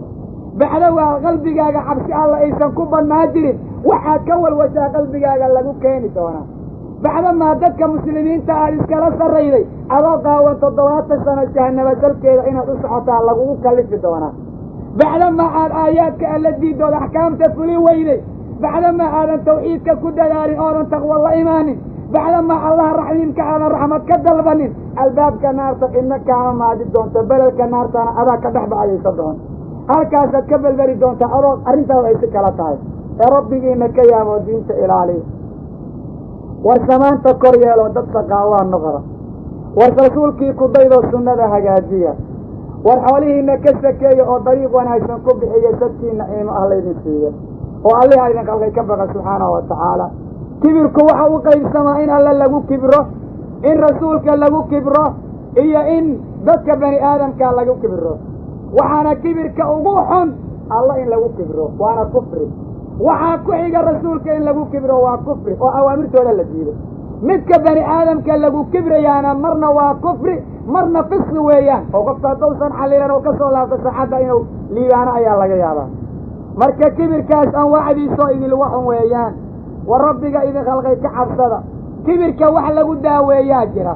bacda waa qalbigaaga cabsi alla aysan ku bannaa jirin waxaad ka walwashaa qalbigaaga lagu keeni doonaa. bacdamaa dadka muslimiinta aad iskala sarrayday adoo qaawan 70 sano jahanaba dalkeeda inaad u socotaa lagugu kallifi doonaa. bacdamaa aad aayaadka alla diidooda axkaamta fuli weyday, bacdamaa aadan tawxiidka ku dadaalin oodan taqwo la imaanin, bacdamaa allaha raxiimka aadan raxmad ka dalbanin, albaabka naarta cidna kaama maadi doonto, beledka naartana adaa ka dhex ba'ayaysa doon. halkaasaad ka belberi doontaa adoo arrintaada ay si kala tahay. ee rabbigiina ka yaabo diinta ilaaliya. war samaanta kor yeeloo dad saqaawaa noqda. war rasuulkii ku daydoo sunnada hagaajiya. war xoolihiina ka sakeeya oo dariiq wanaagsan ku bixiya, dadkiina ciimo ah laydin siiya oo allihii idin qalqay ka baqa subxaanahu wa tacaala. kibirku waxa u qaybsamaa in alle lagu kibro, in rasuulka lagu kibro, iyo in dadka bani aadamka lagu kibro. waxaana kibirka ugu xun alla in lagu kibro, waana kufri. waxaa ku xiga rasuulka in lagu kibro, waa kufri oo awaamirtooda la diido. midka bani aadamka lagu kibrayaana marna waa kufri marna fisqi weeyaan, oo qofka haddausan xaliilan oo ka soo laabto saxadda inuu liibaano ayaa laga yaabaa. marka kibirkaas anwaacdiisoo idil waxun weeyaan. war rabbiga idin khalqay ka cabsada. kibirka wax lagu daaweeyaa jira,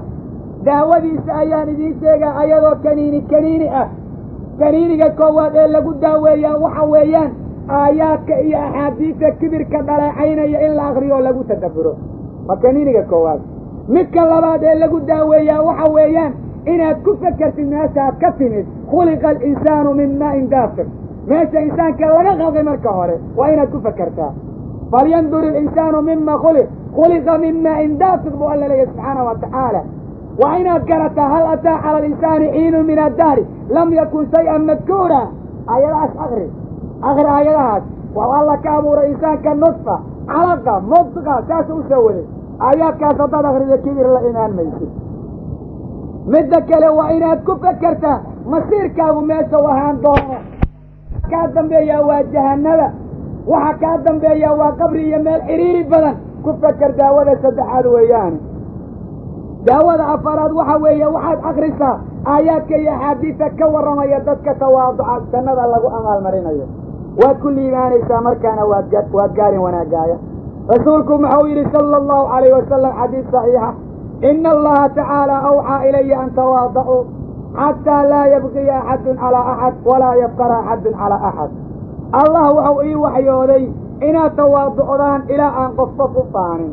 daawadiisa ayaan idiin sheegaa ayadoo kaniini ah. kaniiniga koowaad ee lagu daaweeyaa waxa weeyaan aayaadka iyo axaadiista kibirka dhaleecaynaya in la akriyo oo lagu tadabburo. waa kaniiniga koowaad. midka labaad ee lagu daaweeyaa waxa weeyaan inaad ku fakertid meeshaad ka timid. khuliqa alinsaanu min maa'in daafiq, meesha insaanka laga qalqay marka hore waa inaad ku fakertaa. falyandur ilinsaanu mima khuliqa min maa'in daafiq buu alla leeyahy subxaanahu wa tacaala. waa inaad garataa hal ataa cala alinsaani xiinun min addahri lam yakun shay-an madkuura. aayadahaas akri aayadahaas. waa alla ka abuuray insaanka nudfa, calaqa, mudqa, saas u soo waday. aayaadkaas haddaad akrida kibir la imaan maysid. midda kale waa inaad ku fakertaa masiirkaagu meesha u ahaan doono. kaa dambeeyaa waa jahanaba, waxa kaa dambeeyaa waa qabri iyo meel ciriiri badan. ku faker daawada saddexaad weeyaane. daawada afaraad waxa weeye waxaad akrisaa aayaadka iyo axaadiista ka warramaya dadka tawaaduca jannada lagu amaalmarinayo. waad ku liibaanaysaa markaana waad gaarin wanaagaaya. rasuulku muxuu yidhi sala allahu calayh wasalam xadiis saxiixa, ina allaha tacaala awxaa ilaya an tawaadacuu xataa laa yabqiya axadun calaa axad walaa yafqara axadun calaa axad. allah wuxuu ii waxyooday inaad tawaaducdaan ilaa aan qof u faanin,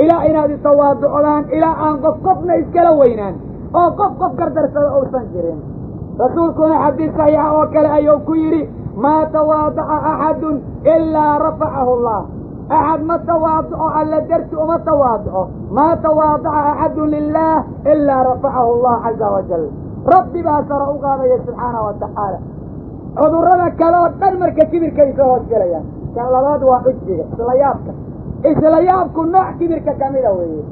ilaa inaad tawaaducdaan ilaa aan qofna iskala weynaan oo qof gardarsada uusan jirin. rasuulkuna xadiis saxiixa oo kale ayuu ku yidhi, maa tawaadaca axadun ilaa rafacahu allah. axad ma tawaaduco alla darti uma tawaaduco. maa tawaadaca axadun lilah ilaa rafacahu allah caza wajal. rabbi baa sara u qaadaya subxaanahu wa tacaala. cudurrada kale oo dhan marka kibirkay soo hoosgelayaan. kan labaad waa cujbiga, isla yaabku nooc kibirka ka mida weeye.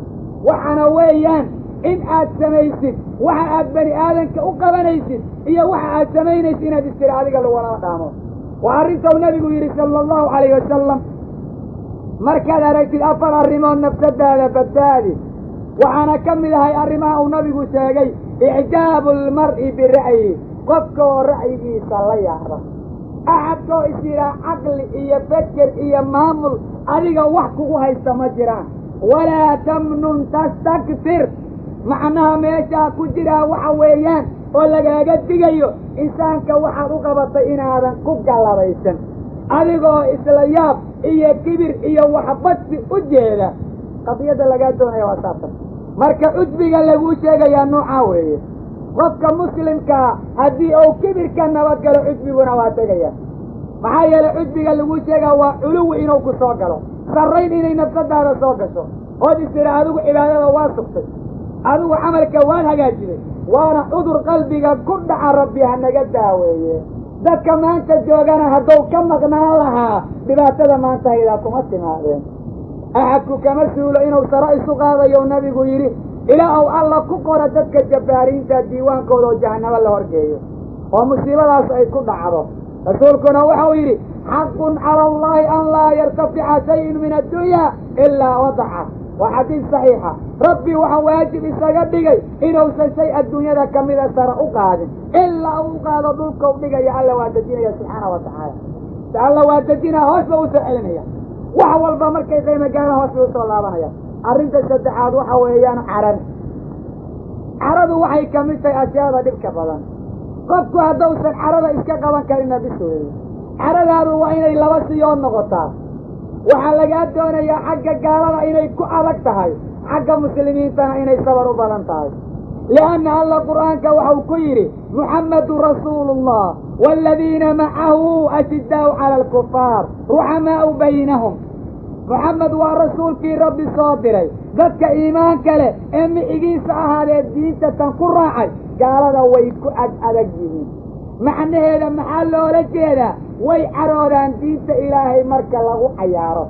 waxaana weeyaan in aad samaysid waxa aad bani aadanka u qabanaysid iyo waxa aad samaynaysid inaad istiri adiga laguna dhaamo. waa arrintuu nabigu yidhi sala allahu calayh wasalam, markaad aragtid 4 arrimood nafsadaada badbaadi. waxaana ka mid ahay arrimaha uu nabigu sheegay icjaabu almar'i bira'yi, qofka oo ra'yigiisa la yaaba. axadkoo isyiraa caqli iyo feker iyo maamul adiga wax kugu haysta ma jiraan walaa tamnun tastakfir macnaha meeshaa ku jiraa waxa weeyaan oo lagaaga digayo insaanka waxaad u qabatay inaadan ku gallabaysan adigoo isla yaab iyo kibir iyo waxbadsi u jeeda qadiyadda lagaa doonaya waa saabtan marka cudbiga laguu sheegayaa noocaa weeye qofka muslimkaa haddii uu kibirka nabad galo cudbiguna waa tegaya maxaa yeelay cudbiga laguu sheegaa waa culuwi inuu ku soo galo sarrayn inay nafsadaada soo gasho ood istira adigu cibaadada waa sugtay adigu camalka waad hagaajiday waana cudur qalbiga ku dhaca rabbi hanaga daaweeye dadka maanta joogana hadduu ka maqnaan lahaa dhibaatada maanta haydaa kuma timaadeen axadku kama suulo inuu saro isu qaadayo nabigu yidhi ilaa uu alla ku qora dadka jabbaariinta diiwaankooda oo jahanabo la horgeeyo oo musiibadaas ay ku dhacdo rasuulkuna waxau yidhi xaqun cala allahi an laa yartafica shayun min addunya ilaa wadaca waa xadiis saxiixa rabbi waxaa waajib isaga dhigay inuusan shay adduunyada kamida sara u qaadin ilaa uu qaado dhulka u dhigaya alla waa dejinaya subxaana wa tacaala se alla waa dejinaa hoos ba usoo celinaya wax walba markay qiimo gaana hoos bay usoo laabanaya arrinta saddexaad waxa weeyaan caradu waxay kamid tahay ashyaada dhibka badan qofku haddausan carada iska qaban karina bis weeye caradaadu waa inay laba siyood noqotaa waxaa lagaa doonayaa xagga gaalada inay ku adag tahay xagga muslimiintana inay sabar u badan tahay lianna alla qur'aanka waxau ku yidhi muxammedun rasuulu ullah waaladiina macahu ashiddaau cala alkufaar ruxamaa'u baynahum muxamed waa rasuulkii rabbi soo diray dadka iimaanka leh ee micigiisa ahaadee diinta tan ku raacay gaalada way ku adag yihiin macnaheeda maxaa loola jeedaa way caroodaan diinta ilaahay marka lagu cayaaro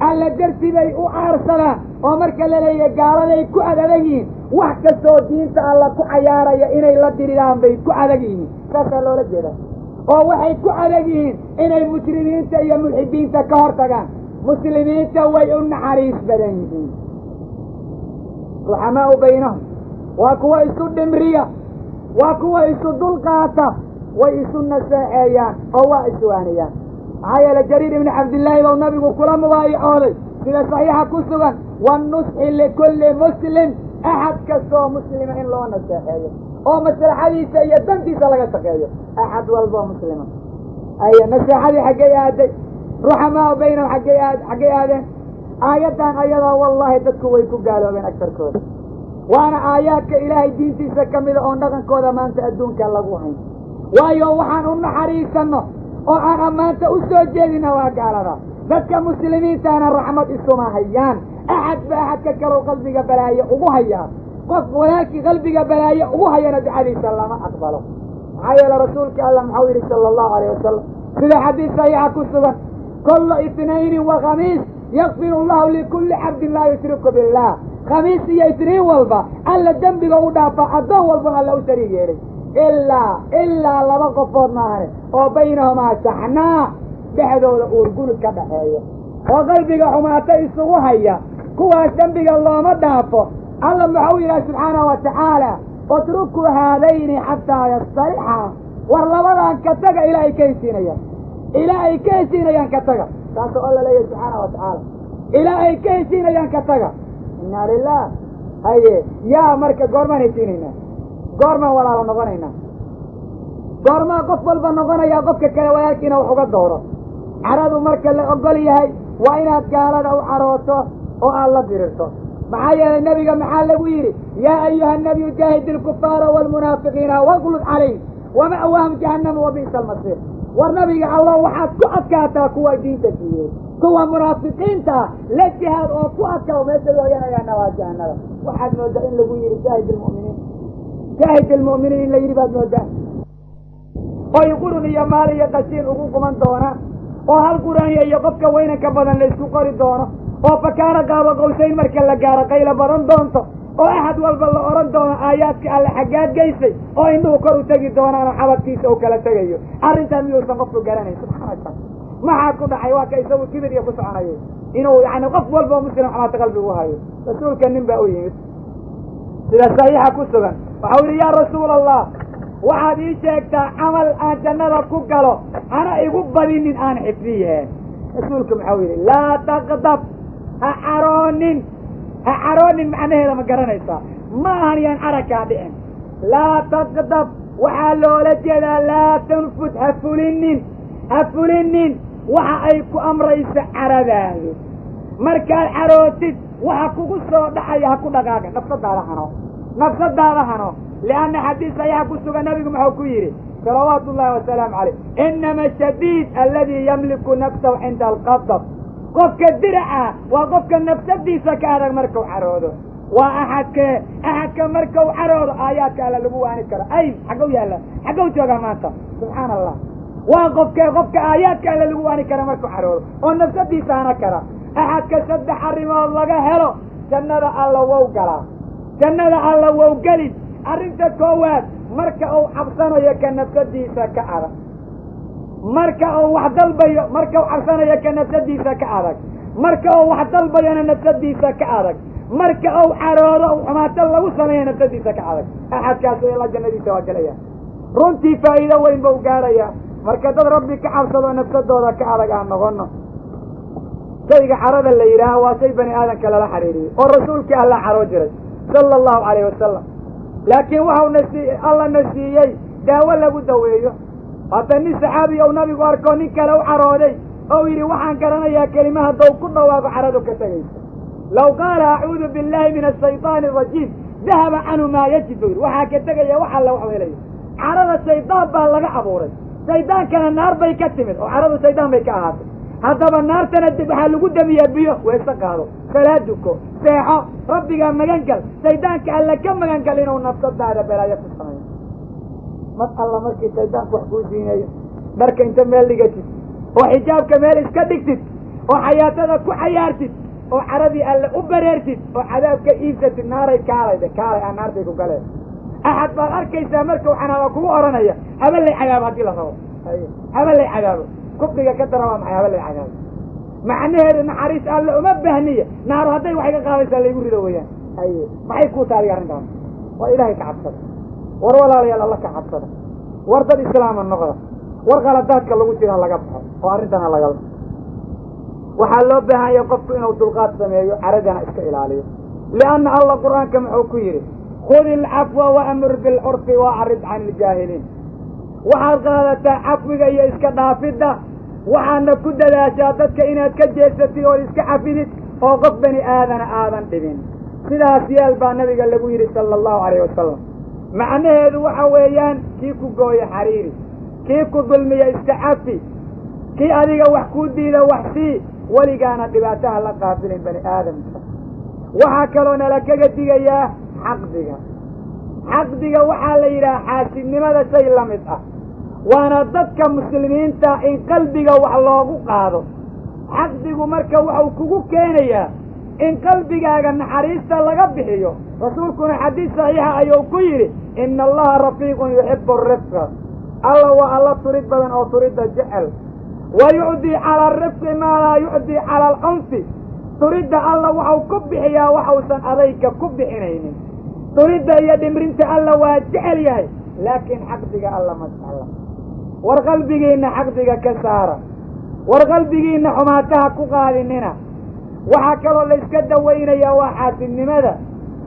alla darti bay u aarsadaan oo marka la leeyahay gaaladay ku adag yihiin wax kastoo diinta alla ku cayaaraya inay la diriraan bay ku adag yihiin saasaa loola jeeda oo waxay ku adag yihiin inay mujrimiinta iyo mulxidiinta ka hor tagaan muslimiinta way u naxariis badan yihiin ruxamaa'u baynahum waa kuwa isu dhimriya waa kuwa isu dulqaata way isu naseexeeyaan oo waa iswaaniyaan maxaa yeele jariir ibni cabdillaahi bau nabigu kula mubaayacooday sida saxiixa ku sugan wanusxi likulli muslim axad kastoo muslima in loo naseexeeyo oo maslaxadiisa iyo dantiisa laga shaqeeyo axad walboo muslima aya naseexadii xaggay aaday ruxamaa'u baynahum xaggay aadeen aayaddan ayadaa wallaahi dadku way ku gaaloobeen agtarkooda waana aayaadka ilaahay diintiisa ka mida oon dhaqankooda maanta adduunka lagu hayn waayo waxaan u naxariisanno oo aan ammaanta u soo jeedina waa gaalada dadka muslimiintaana raxmad isuma hayaan axad ba axadka kalow qalbiga balaaye ugu hayaa qof walaalkii qalbiga balaaye ugu hayana ducadiisa lama aqbalo maxaa yeele rasuulka allah maxau yidhi sala allahu alayh wasalam sida xadiis saxiixa ku sugan kulla itnayni wa khamiis yakfir allahu likulli cabdin laa yushriku billah khamiis iyo isniin walba alla dembiga u dhaafa addoon walba alla u shariig yeelay ilaa laba qofood maahane oo baynahumaa shaxnaa dhexdooda uurgulud ka dhaxeeyo oo qalbiga xumaata isugu haya kuwaas dembiga looma dhaafo alla maxau yidhaha subxaanahu wa tacaala utrukuu haadayni xataa yastalixa war labadan ka taga ilaa ay ka heshiinayaan ka taga taasoo alla leeyahy subxaanahu wa tacaala ilaa ay ka heshiinayaan ka taga inna lilah haye yaa marka goormaan heshiinaynaa goormaan walaalo noqonaynaa goormaa qof walba noqonayaa qofka kale walaalkiina wax uga dooro caradu marka la ogol yahay waa inaad gaalada u carooto oo aad la dirirto maxaa yeelay nebiga maxaa lagu yidhi yaa ayuha nabiyu jaahid ilkufaara waalmunaafiqiina waglud calayhim wama'waahum jahannama wa bi'sa almasiir war nabiga allah waxaad ku adkaataa kuwa diinta siiyey kuwa munaafiqiinta ah la jihaad oo ku adkaa meesha looyanayaana waa jahanada waxaad moodaa in lagu yidhi jaahid ilmu'miniin in la yidhi baad moodaa oy qurun iyo maal iyo qashiin ugu quman doona oo hal quraaniya iyo qofka weynanka badan la isku qori doono oo fakaara qaabo qawsayn marka la gaaro qayla badan doonto oo axad walba la odhan doono aayaadka alle xaggaad geysay oo indhuhu kor u tegi doonaanoo xabadkiisa uu kala tegayo arrintaan miyuusan qofku garanayn subxaanaka maxaa ku dhacay waa ka isagu kibir iyo ku soconayo inuu yani qof walbao muslim xamaata qalbigu hayo rasuulka nin baa u yimid sida saxiixa ku sugan waxau yidhi yaa rasuula allah waxaad ii sheegtaa camal aan jannada ku galo hana igu badinin aan xifdiye rasuulku muxuu yidhi laa taqdab ha caroonin macnaheeda ma garanaysaa ma ahan yaan caragkaa dhicin laa taqdab waxaa loola jeedaa laa tanfud ha fulinin waxa ay ku amraysa caradaadu markaad carootid waxa kugu soo dhacaya ha ku dhaqaaga nafsadaada hano lianna xadiis ayaa ku sugan nabigu muxuu ku yidhi salawaatu ullahi wasalaamu caleyh inama shadiid alladii yamliku nafsahu cinda alqadab qofka diraca waa qofka nafsadiisa ka adag markau caroodo waa axadka markau caroodo aayaadka alla lagu waani karo xaggow joogaa maanta subxaana allah waa qofka aayaadka alla lagu waani kara markuu caroodo oo nafsadiisa hana kara axadka 3 arrimood laga helo jannada alla wow gelin arrinta koowaad marka uu cabsanayo ka nafsadiisa ka adag marka uu wax dalbayo marka uu cabsanayo ka nafsadiisa ka adag marka uu wax dalbayona nafsadiisa ka adag marka uu caroodo uu xumaato lagu sameeyo nafsadiisa ka adag axadkaas ila jannadiisa waa gelaya runtii faa'iido weyn buu gaaraya marka dad rabbi ka cabsado nafsadooda ka adag aan noqono shayga carada la yidhaaha waa shay bani aadamka lala xiriiriyey oo rasuulkii alla caroo jiray sala allahu calayhi wasalam laakiin waxau alla na siiyey daawo lagu daweeyo hadda nin saxaabi ou nabigu arko nin kale u carooday ou yidhi waxaan garanayaa kelima haddou ku dhawaaqo caradu ka tegaysa law qaala acuudu billahi min ashaytaani arajiim dahaba canhu maa yajid buu yidhi waxaa ka tegaya wax alla waxu helayo carada shaydaan baa laga abuuray shaydaankana naar bay ka timid oo caradu shaydaan bay ka ahaatay haddaba naartana waxaa lagu damiyaa biyo weese qaado salaad duko seexo rabbigaa magan gal shaydaanka alla ka magan gal inuu nafsadaada balaayo ku sameeyo mar alla markii shaydaanku wax kuu diinayo dharka inta meel dhigatid oo xijaabka meel iska dhigtid oo xayaatada ku xayaartid oo caradii alle u bareertid oo cadaabka iibsatid naaray kaalay aan naartay ku galeen axad baad arkaysaa markau xanaaba kugu oranaya habalay cadaabo haddii la rabo habalay cadaabo kufriga ka dara waa maxay habalay cadaabo macnaheedu naxariis alle uma bahniya naaru hadday wax iga qaadaysaa laygu rido weeyaan maxay kuu taaliga arrintaas waa ilaahay ka cabsada war walaalayaal alla ka cabsada war dad islaama noqda war qaladaadka lagu jira laga baxo oo arrintana laga waxaa loo baahanya qofku inuu dulqaad sameeyo caradana iska ilaaliyo lianna alla qur-aanka muxuu ku yidhi khudi alcafwa waamur bilcurfi waacrid can iljaahiliin waxaad qaadataa cafwiga iyo iska dhaafidda waxaadna ku dadaashaa dadka inaad ka jeesatid oo iska xafidid oo qof bani aadana aadan dhibin sidaas yeel baa nabiga lagu yidhi sala allahu calayhi wasalam macnaheedu waxa weeyaan kii ku gooya xariiri kii ku dulmiya iska cafi kii adiga wax kuu diida wax sii weligaana dhibaataha la qaabilin bani aadamka waxaa kaloo nala kaga digayaa xaqdiga waxaa la yidhaha xaasidnimada shay la mid ah waana dadka muslimiinta in qalbiga wax loogu qaado xaqdigu marka waxau kugu keenayaa in qalbigaaga naxariista laga bixiyo rasuulkuna xadiis saxiixa ayuu ku yidhi ina allaha rafiiqun yuxibu arifqa alla waa alla turid badan oo turidda jecel wa yucdii cala arifqi maa laa yucdii cala alcunfi turidda alla waxau ku bixiyaa waxausan adayga ku bixinaynin turidda iyo dhimrinta alla waa jecel yahay laakiin xaqdiga alla ma jecla war qalbigiinna xaqdiga ka saara war qalbigiinna xumaataha ku qaadinina waxaa kaloo la iska dawaynayaa waa xaasidnimada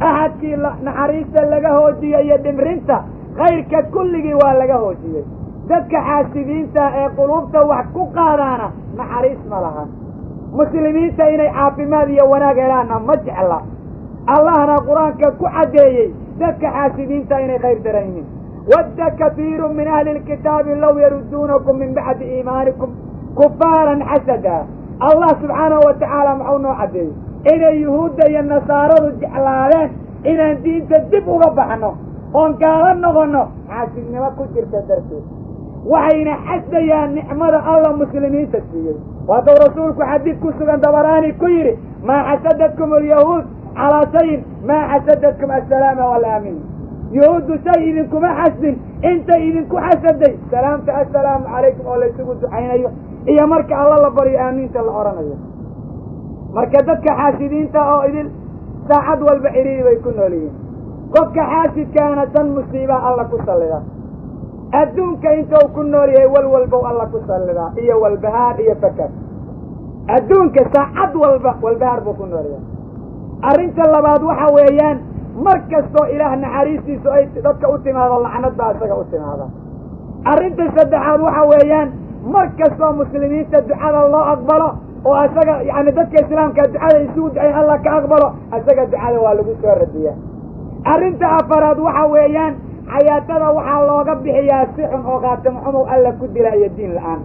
axadkii naxariista laga hoojiyey iyo dhimrinta khayrka kulligii waa laga hoojiyey dadka xaasidiinta ee quluubta wax ku qaadaana naxariis ma laha muslimiinta inay caafimaad iyo wanaag helaanna ma jecla allahna qur-aanka ku caddeeyey dadka xaasidiinta inay khayr daran yihiin wadda katiiru min ahli lkitaabi low yaruduunakum min bacdi iimaanikum kufaaran xasada allah subxaanahu wa tacaala muxuu noo caddeeyey inay yuhuudda iyo nasaaradu jeclaadeen inaan diinta dib uga baxno oon gaala noqonno xaasidnimo ku jirta darteed waxayna xasdayaan nicmada alla muslimiinta siiyey waaduu rasuulku xadiid ku sugan dabaraani ku yidhi maa xasadadkum alyahuud calaa shayin maa xasadadkum assalaama walaamiin yahuuddu shay idinkuma xasdin intay idinku xasaday salaamta assalaamu calaykum oo laysugu ducaynayo iyo marka alla la baryo aamiinta la odhanayo marka dadka xaasidiinta oo idin saacad walba xiriiri bay ku nool yihiin qofka xaasidkaana dan musiibaa alla ku sallida adduunka intuu ku nool yahay walwalbow alla ku sallidaa iyo walbahaar iyo fakar adduunka saacad walba walbahaar buu ku nool yahay arrinta labaad waxa weeyaan mar kastoo ilaah naxariistiisu ay dadka u timaado lacnad baa isaga u timaada arrinta saddexaad waxa weeyaan mar kastoo muslimiinta ducada loo aqbalo oo isaga yani dadka islaamka ducada isugu ducay alla ka aqbalo isaga ducada waa lagu soo radiyaa arrinta afaraad waxa weeyaan xayaatada waxaa looga bixiyaa si xun oo qaatimo xumow alla ku dila iyo diin la-aan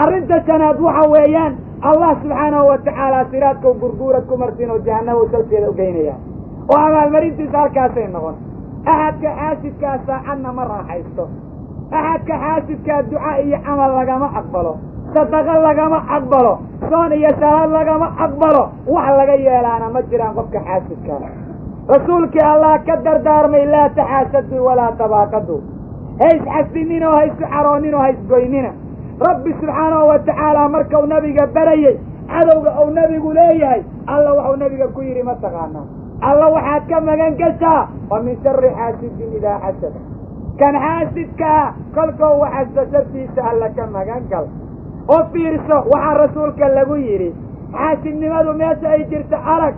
arrinta shanaad waxa weeyaan allah subxaanahu watacaala siraadkau gurguurad ku marsiin oo jahannama salkeeda ugeynaya oo abaalmarintiisa halkaasay noqon axadka xaasidkaa saacadna ma raaxaysto axadka xaasidkaa duca iyo camal lagama aqbalo sadaqo lagama aqbalo soon iyo salaad lagama aqbalo wax laga yeelaana ma jiraan qofka xaasidkaa rasuulkii allah ka dardaarmay laa taxaasaduu walaa tabaaqaduu hays xasinina oo haysu caroonin oo haysgoynina rabbi subxaanahu watacaala markau nabiga barayey cadowga ou nabigu leeyahay alla waxuu nabiga ku yidhi ma taqaanaa alla waxaad ka magan gashaa wa min shari xaasidin idaa xasad kan xaasidkaa kolkoo waxasta shartiisa alla ka magan gal oo fiirso waxaa rasuulka lagu yidhi xaasidnimadu meesha ay jirto arag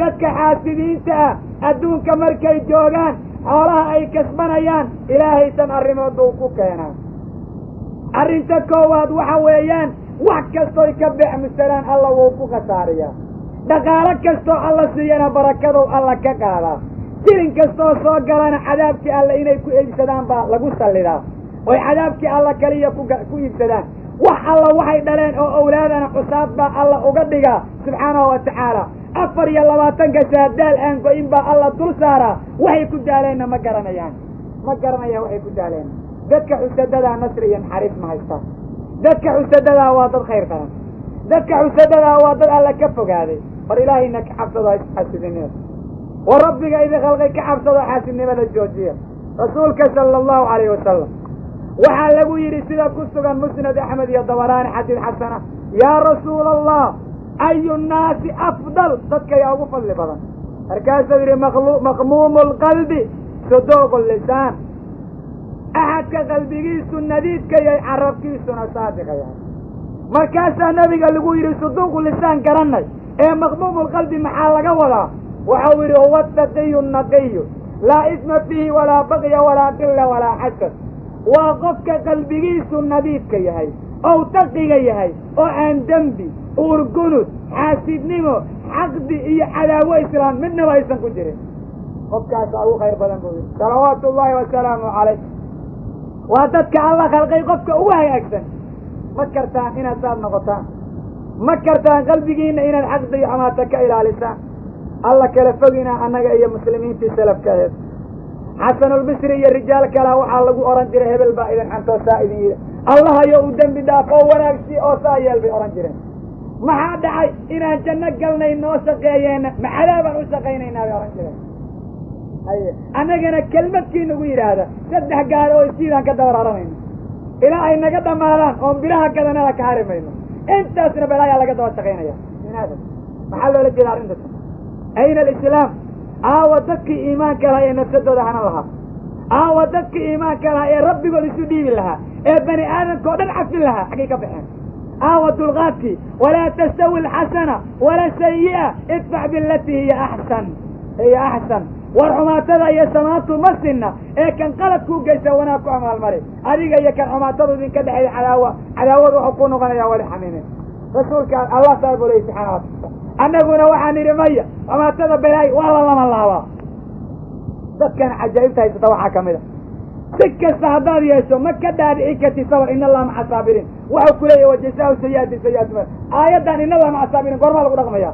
dadka xaasidiinta ah adduunka markay joogaan xoolaha ay kasbanayaan ilaahay tan arrimood buu ku keenaa arrinta koowaad waxa weeyaan wax kastooy ka beecmusanaan alla wuu ku khasaariyaa dhaqaalo kastoo alla siiyana barakadow alla ka qaadaa jirin kastoo soo galana cadaabkii alla inay ku iibsadaan baa lagu sallidaa oy cadaabkii alla kaliya ku iibsadaan wax alla waxay dhaleen oo awlaadana xusaad baa alla uga dhigaa subxaanahu watacaala 24 shaadaal aan go-in baa alla dul saaraa waxay ku daaleenna ma garanayaan waxay ku daaleen dadka xusadadaa nasri iyo naxariis ma haystaan dadka xusadadaa waa dad khayr qaran dadka xusadadaa waa dad alla ka fogaaday war ilaahayna ka cabsado xaasidnimada war rabbiga idin khalqay ka cabsado xaasidnimada joojiya rasuulka sala allahu calayhi wasalam waxaa lagu yidhi sida ku sugan musnad axmed iyo dabaraani xadiid xasana yaa rasuula allah ayu nnaasi afdal dadka yaa ugu fadli badan markaasuu yidhi maqmuumu lqalbi suduuqu lisaan axadka qalbigiisu nadiidka yahay carabkiisuna saadiqa yahay markaasaa nabiga lagu yidhi suduuqu lisaan garanay ee maqmuumu lqalbi maxaa laga wadaa waxau yidhi huwa ataqiyu naqiyu laa isma fiihi walaa baqya walaa qila walaa xasad waa qofka qalbigiisu nadiidka yahay ou taqiga yahay oo aan dembi uurgunud xaasidnimo xaqdi iyo cadaawo islaam midnaba aysan ku jirin qofkaasaa ugu khayr badan buu yidhi salawaatu ullaahi wasalaamu calayh waa dadka alla khalqay qofka ugu hagaagsan ma kartaan inaad saad noqotaan ma kartaan qalbigiina inaad xaqdi iyo xumaata ka ilaalisaan alla kala fogina annaga iyo muslimiintii salafkaheed xasanulbisri iyo rijaal kalea waxaa lagu oran jiray hebel baa idin xantoo saa idin yidhi allahayo u dembi dhaaf oo wanaagsi oo saa yeel bay ohan jireen maxaa dhacay inaan janno galnay noo shaqeeyeena maxadaabaan u shaqaynaynaa bay ohan jireen annagana kelmadkii nagu yidhaahda 3 gaari oo isiidaan ka dabar haranayno ilaa ay naga dhamaadaan oon bilaha gadanada ka hari mayno intaasna balaayaa laga daba shaqaynaya binaadam maxaa loola jeeda arrintas ayna alislaam aawa dadkii iimaanka lahaa ee nafsadooda hanan lahaa aawa dadkii iimaanka lahaa ee rabbigood isu dhiibi lahaa ee bani aadamka oo dhan cafin lahaa xaggay ka baxeen aawa dulqaadkii walaa tastawi alxasana wala sayi'a idfac bilatii hiya axsan war xumaatada iyo samaantu ma sinna ee kan qalad kuu geysa wanaag ku amaalmari adiga iyo kan xumaatadu idinka dhexeeya cadaawad wuxuu ku noqonayaa wali xamiime rasuulka allah saa buu leeyay subxaana wataala annaguna waxaan idhi maya xumaatada belaay waa la lama laabaa dadkan cajaa'ibta haysata waxaa ka mid a si kasta haddaad yeesho ma ka dhaadhici karti sabar in allaha maca saabiriin waxau ku leeyahy wajazaahu sayi'atin sayi'atu aayaddan in allaha maca saabiriin goormaa lagu dhaqmaya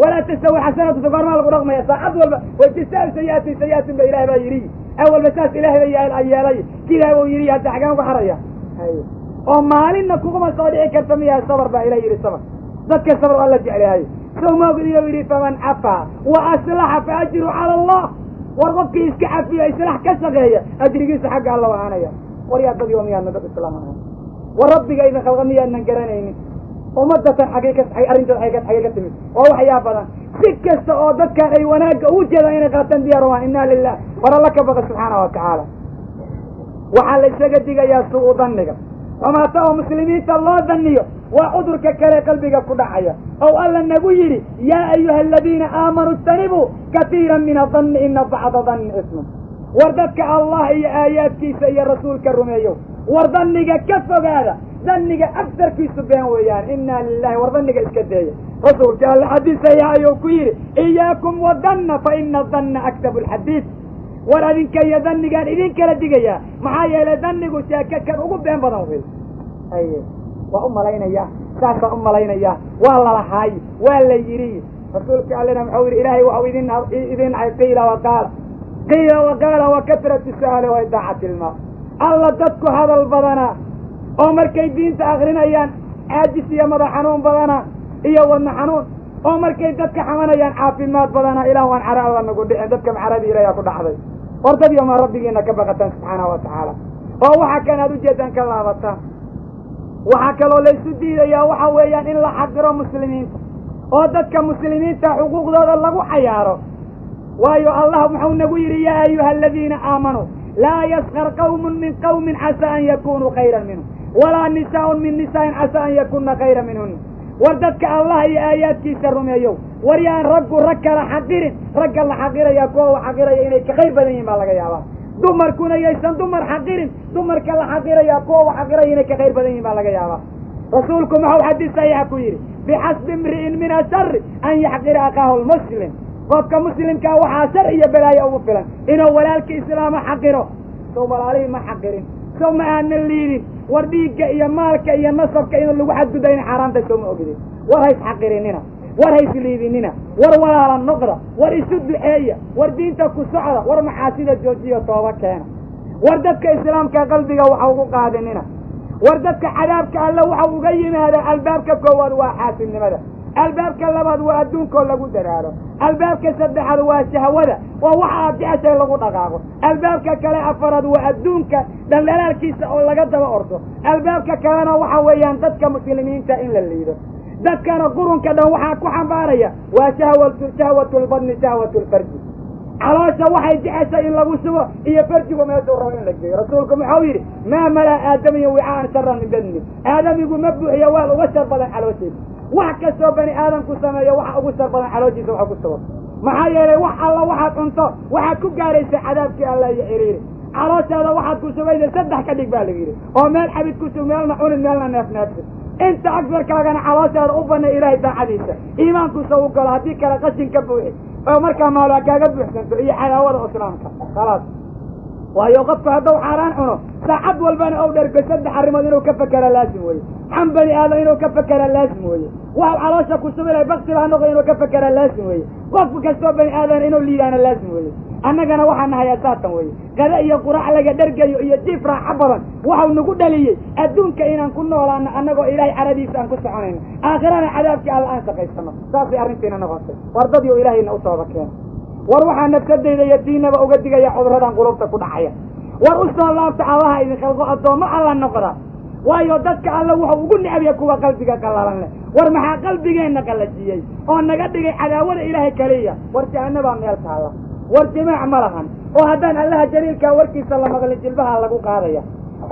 walaa tastawi xasanatu goormaa lagu dhaqmaya saacad walba wajazaahu sayi'atin sayi'atin ba ilahay baa yidhi awalba saas ilahay ba yeelay kidaa buu yidhi hadda xagaan uga haraya oo maalinna kuguma soo dhici karta miyaa sabar baa ilah yidhi sabar dadka sabar waa la jeclahay sow maogdiyo yidhi faman cafaa wa aslaxa fa ajru cala allah war qofkii iska cafiya islaax ka shaqeeya ajrigiisa xagga alla ahaanaya war yaa dad yo miyaadna dad islaam ahayn war rabbiga idin khalqa miyaadnan garanaynin ummadatan arrintood xagee ka timid waa waxyaa badan si kasta oo dadkan ay wanaagga ugu jeedaan inay qaataan diyaar waa inna lilah war alla ka baqa subxaana wa tacaala waxaa la isaga digayaa suu danniga xumaata oo muslimiinta loo danniyo waa cudurka kale qalbiga ku dhacaya oo alla nagu yidhi yaa ayuha aladiina aamanuu ijtanibuu katiiran min adanni ina bacda danni ismun war dadka allah iyo aayaadkiisa iyo rasuulka rumeeyo war danniga ka fogaada danniga agsarkiisu been weeyaan inna lilahi war danniga iska deeya rasuulka alle xadiisaya ayuu ku yidhi iyaakum wadanna fa ina danna aktabu alxadiid war adinka iyo dannigaan idin kala digayaa maxaa yeelay dannigu sheeke kan ugu been badan wey aye waa u malaynayaa saasaan u malaynayaa waa lalahaay waa la yidhi rasuulka allena muxuu yidhi ilaahay waxau idin nahay qiila waqaala wa kasratu su'aali wa idaacati ilmaa alla dadku hadal badanaa oo markay diinta akrinayaan caajis iyo madax xanuun badanaa iyo wadna xanuun oo markay dadka xamanayaan caafimaad badanaa ilaah waan cara alla nagu dhicin dadka macaradii ilayaa ku dhacday ordad iyo maa rabbigiina ka baqataan subxaanahu wa tacaala oo waxa kan aad ujeedaan ka laabataan waxaa kaloo laysu diidayaa waxa weeyaan in la xaqiro muslimiinta oo dadka muslimiinta xuquuqdooda lagu cayaaro waayo allah muxuu nagu yidhi yaa ayuha aladiina aamanuu laa yaskar qawmun min qawmin casaa an yakunuu khayran minhum walaa nisaaun min nisaa'in casaa an yakuna khayran minhunna war dadka allah iyo aayaadkiisa rumeeyow war yaan raggu rag kala xaqirin ragga la xaqiraya kuwa la xaqiraya inay ka khayr badan yihin baa laga yaabaa dumarkuna yaysan dumar xaqirin dumarka la xaqiraya kuwa la xaqiraya inay ka khayr badan yihin baa laga yaabaa rasuulku muxuu xadiis saxiixa ku yidhi bixasbi imri'in min ashari an yaxqira akaahu lmuslim qofka muslimkaa waxaa shar iyo balaayo ugu filan inuu walaalka islaama xaqiro sow walaalihii ma xaqirin sow ma aanan liidin war dhiigga iyo maalka iyo nasabka in lagu xadgudba in xaaraanta soo ma ogidin war hays xaqirinina war hays liidinina war walaala noqda war isu duceeya war diinta ku socda war maxaasida joojiyo tooba keena war dadka islaamka qalbiga waxa ugu qaadinina war dadka cadaabka alle waxa uga yimaada albaabka koowaad waa xaasilnimada albaabka labaad waa adduunkoo lagu daraaro albaabka saddexaad waa shahwada oo waxa aad jeceshay lagu dhaqaaqo albaabka kale afaraad waa adduunka dhaldhalaalkiisa oo laga daba ordo albaabka kalena waxa weeyaan dadka muslimiinta in la liido dadkana qurunka dhan waxaa ku xambaaraya waa shahwatu lbadni shahwatu lfarji caloosha waxay jeceshay in lagu sugo iyo farjigu meeshuu rabo in la geeyo rasuulku muxuu yidhi maa malaa aadamiya wicaan sharan min badni aadamigu ma buuxiyo waal uga shar badan caloosheeda wax kastoo bani aadamku sameeyo waxa ugu shar badan calooshiisa waxa ku sugo maxaa yeelay wax alla waxaad cunto waxaad ku gaaraysa cadaabkii alla iyo ciriiri calooshaada waxaad ku sugaysa saddex ka dhig baa lagu yidhi oo meel xabid ku sug meelna cunid meelna neefneefsi inta agbarkaagana calooshaada u banay ilaahay daacadiisa iimaankuusa u galo haddii kale qashin ka buuxi oo markaa maalaa kaaga buuxsanto iyo xalaawada islaamka khalaas waayo qofku hadduu xaaraan cuno saacad walbana ou dhergo saddex arrimood inuu ka fekera laazim weeye xan bani aadam inuu ka fekera laazim weeye waxau caloosha ku subilay baktiba ha noqo inuu ka fekera laazim weeye qof kastoo bani aadam inuu liidaana laazim weeye annagana waxaa nahay asaatan weeye qada iyo quraac laga dhergayo iyo jiif raaxo badan waxau nagu dhaliyey adduunka inaan ku noolaano annagoo ilaahay caradiisa aan ku soconayno aakhirana cadaabkii alla aan shaqaysano saasay arrintiina noqotay war dad yo ilaahayna u tooba keena war waxaa nafsadayda yatiinaba uga digaya cuduradan qulubta ku dhacaya war u soo laabta allaha idin khalqo addoommo alla noqda waayo dadka alla wuxuu ugu necbiya kuwa qalbiga qallalan leh war maxaa qalbigeenna qallajiyey oo naga dhigay cadaawada ilaahay kaliya war jahanabaa meel taalla war jimaac ma lahan oo haddaan allaha jaliilkaa warkiisa la maqlin jilbaha lagu qaadaya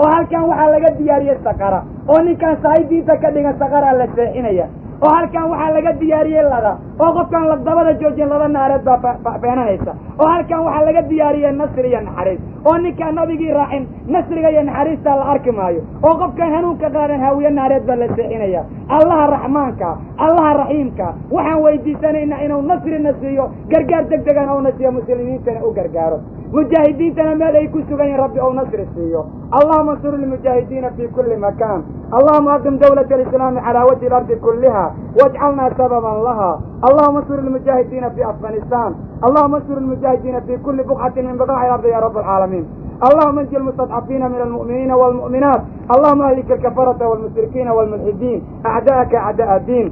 oo halkan waxaa laga diyaariyey saqara oo ninkaan sahay diinta ka dhigan saqaraa la seexinaya oo halkan waxaa laga diyaariyey lada oo qofkaan lagdabada joojin lada naareed baa beenanaysa oo halkan waxaa laga diyaariyey nasri iyo naxariis oo ninkaan nabigii raacin nasriga iyo naxariistaa la arki maayo oo qofkaan hanuunka qaadan haawiye naareed baa la seexinaya allaha raxmaanka allaha raxiimka waxaan weydiisanaynaa inuu nasrina siiyo gargaar degdegan ouna siiyo muslimiintana u gargaaro mujaahidiintana meel ay ku sugan yihin rabbi ou nasri siiyo allahuma ansur lmujaahidiina fi kuli makan allahuma aqim dawlat alislaami calaa wajhi lardi kuliha wajcalna sababan laha allahuma ansur lmujaahidiina fi afghanistan allahuma ansur lmujaahidiina fi kuli buqcatin min biqaaci ardi ya rab alcaalamiin اللهم انجي المستضعفين من المؤمنين والمؤمنات اللهم اهلك الكفرة والمشركين والملحدين اعداءك اعداء الدين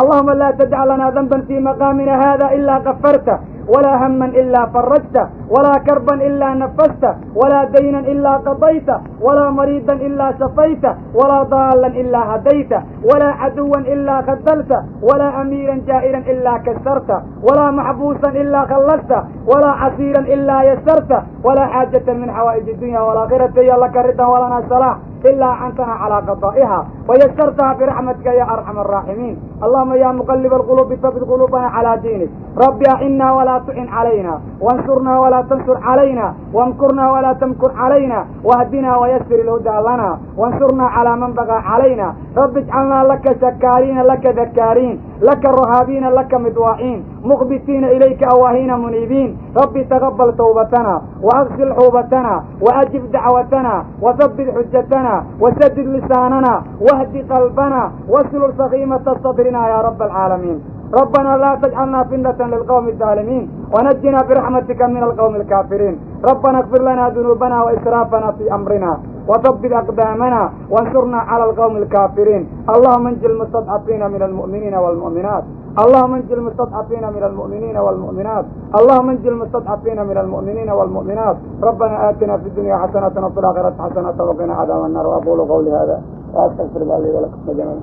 اللهم لا تدع لنا ذنبا في مقامنا هذا الا غفرته ولا هما إلا فرجته ولا كربا إلا نفسته ولا دينا إلا قضيته ولا مريضا إلا شفيته ولا ضالا إلا هديته ولا عدوا إلا خذلته ولا أميرا جائرا إلا كسرته ولا محبوسا إلا خلصته ولا عسيرا إلا يسرته ولا حاجة من حوائج الدنيا والآخرة يا لك رضا ولنا صلاح إلا أنتنا على قضائها ويسرتها برحمتك يا أرحم الراحمين. اللهم يا مقلب القلوب ثبت قلوبنا على دينك. ربي أعنا ولا تعن علينا وانصرنا ولا تنصر علينا وامكرنا ولا تمكر علينا واهدنا ويسر الهدى لنا وانصرنا على من بغى علينا. رب اجعلنا لك شكارين لك ذكارين لك رهابين لك مدواعين مخبتين إليك أواهين منيبين. ربي تقبل توبتنا وأغسل حوبتنا وأجب دعوتنا وثبت حجتنا وسدد لساننا واهد قلبنا واسلل سخيمة صدرنا يا رب العالمين. ربنا لا تجعلنا فتنة للقوم الظالمين ونجنا برحمتك من القوم الكافرين. ربنا اغفر لنا ذنوبنا وإسرافنا في أمرنا وثبت أقدامنا وانصرنا على القوم الكافرين. اللهم انجل المستضعفين من المؤمنين والمؤمنات. اللهم انجل المستضعفين من المؤمنين والمؤمنات. اللهم انجل المستضعفين من المؤمنين والمؤمنات. ربنا آتنا في الدنيا حسنة وفي الآخرة حسنة وقنا عذاب النار. وأقول قولي هذا وأستغفر الله لي ولكم جميعا.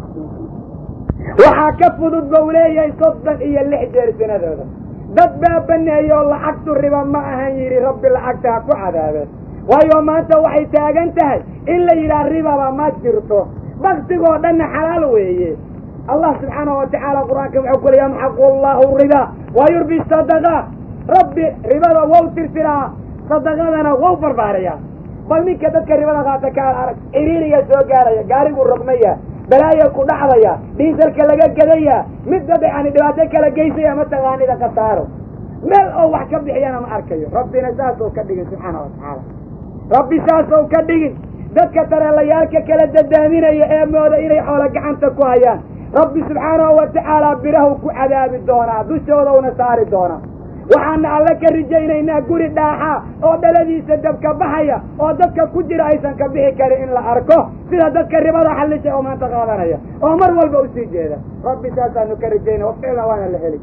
waxaa ka fudud bau leeyahay 36 jeer sanadooda dad baa baneeyo lacagtu riba ma ahan yidhi rabbi lacagta ha ku cadaabeen waayo maanta waxay taagan tahay in la yidhaha ribaba ma jirto baktigoo dhanna xalaal weeye. allah subxaanahu watacaala qur-aanka wuxuu ku leeya yamxaqu allahu riba wa yurbi sadaqa. rabbi ribada wow tirtiraa sadaqadana wow barbaariyaa. bal ninka dadka ribada qaata ka arag ciriiriga soo gaaraya gaarigu rogmaya balaaya ku dhacdaya dhiisalka laga gadaya mid dad yani dhibaato kala geysaya mataqaanida khasaaro meel oo wax ka bixiyana ma arkayo. rabbina saasoo ka dhigin subxaanahu watacaala. rabbi saasoo ka dhigin dadka tareelayaalka kala dadaaminaya ee mooda inay xoolo gacanta ku hayaan. rabbi subxaanahu watacaala birahu ku cadaabi doonaa dushoodawna saari doonaa. waxaana alle ka rajaynaynaa guri dhaaxa oo dhaladiisa dabka baxaya oo dadka ku jira aysan ka bixi karin in la arko sida dadka ribada xallisha oo maanta qaadanaya oo mar walba usii jeeda. rabbi saasaanu ka rajaynaya wafcila waana la heli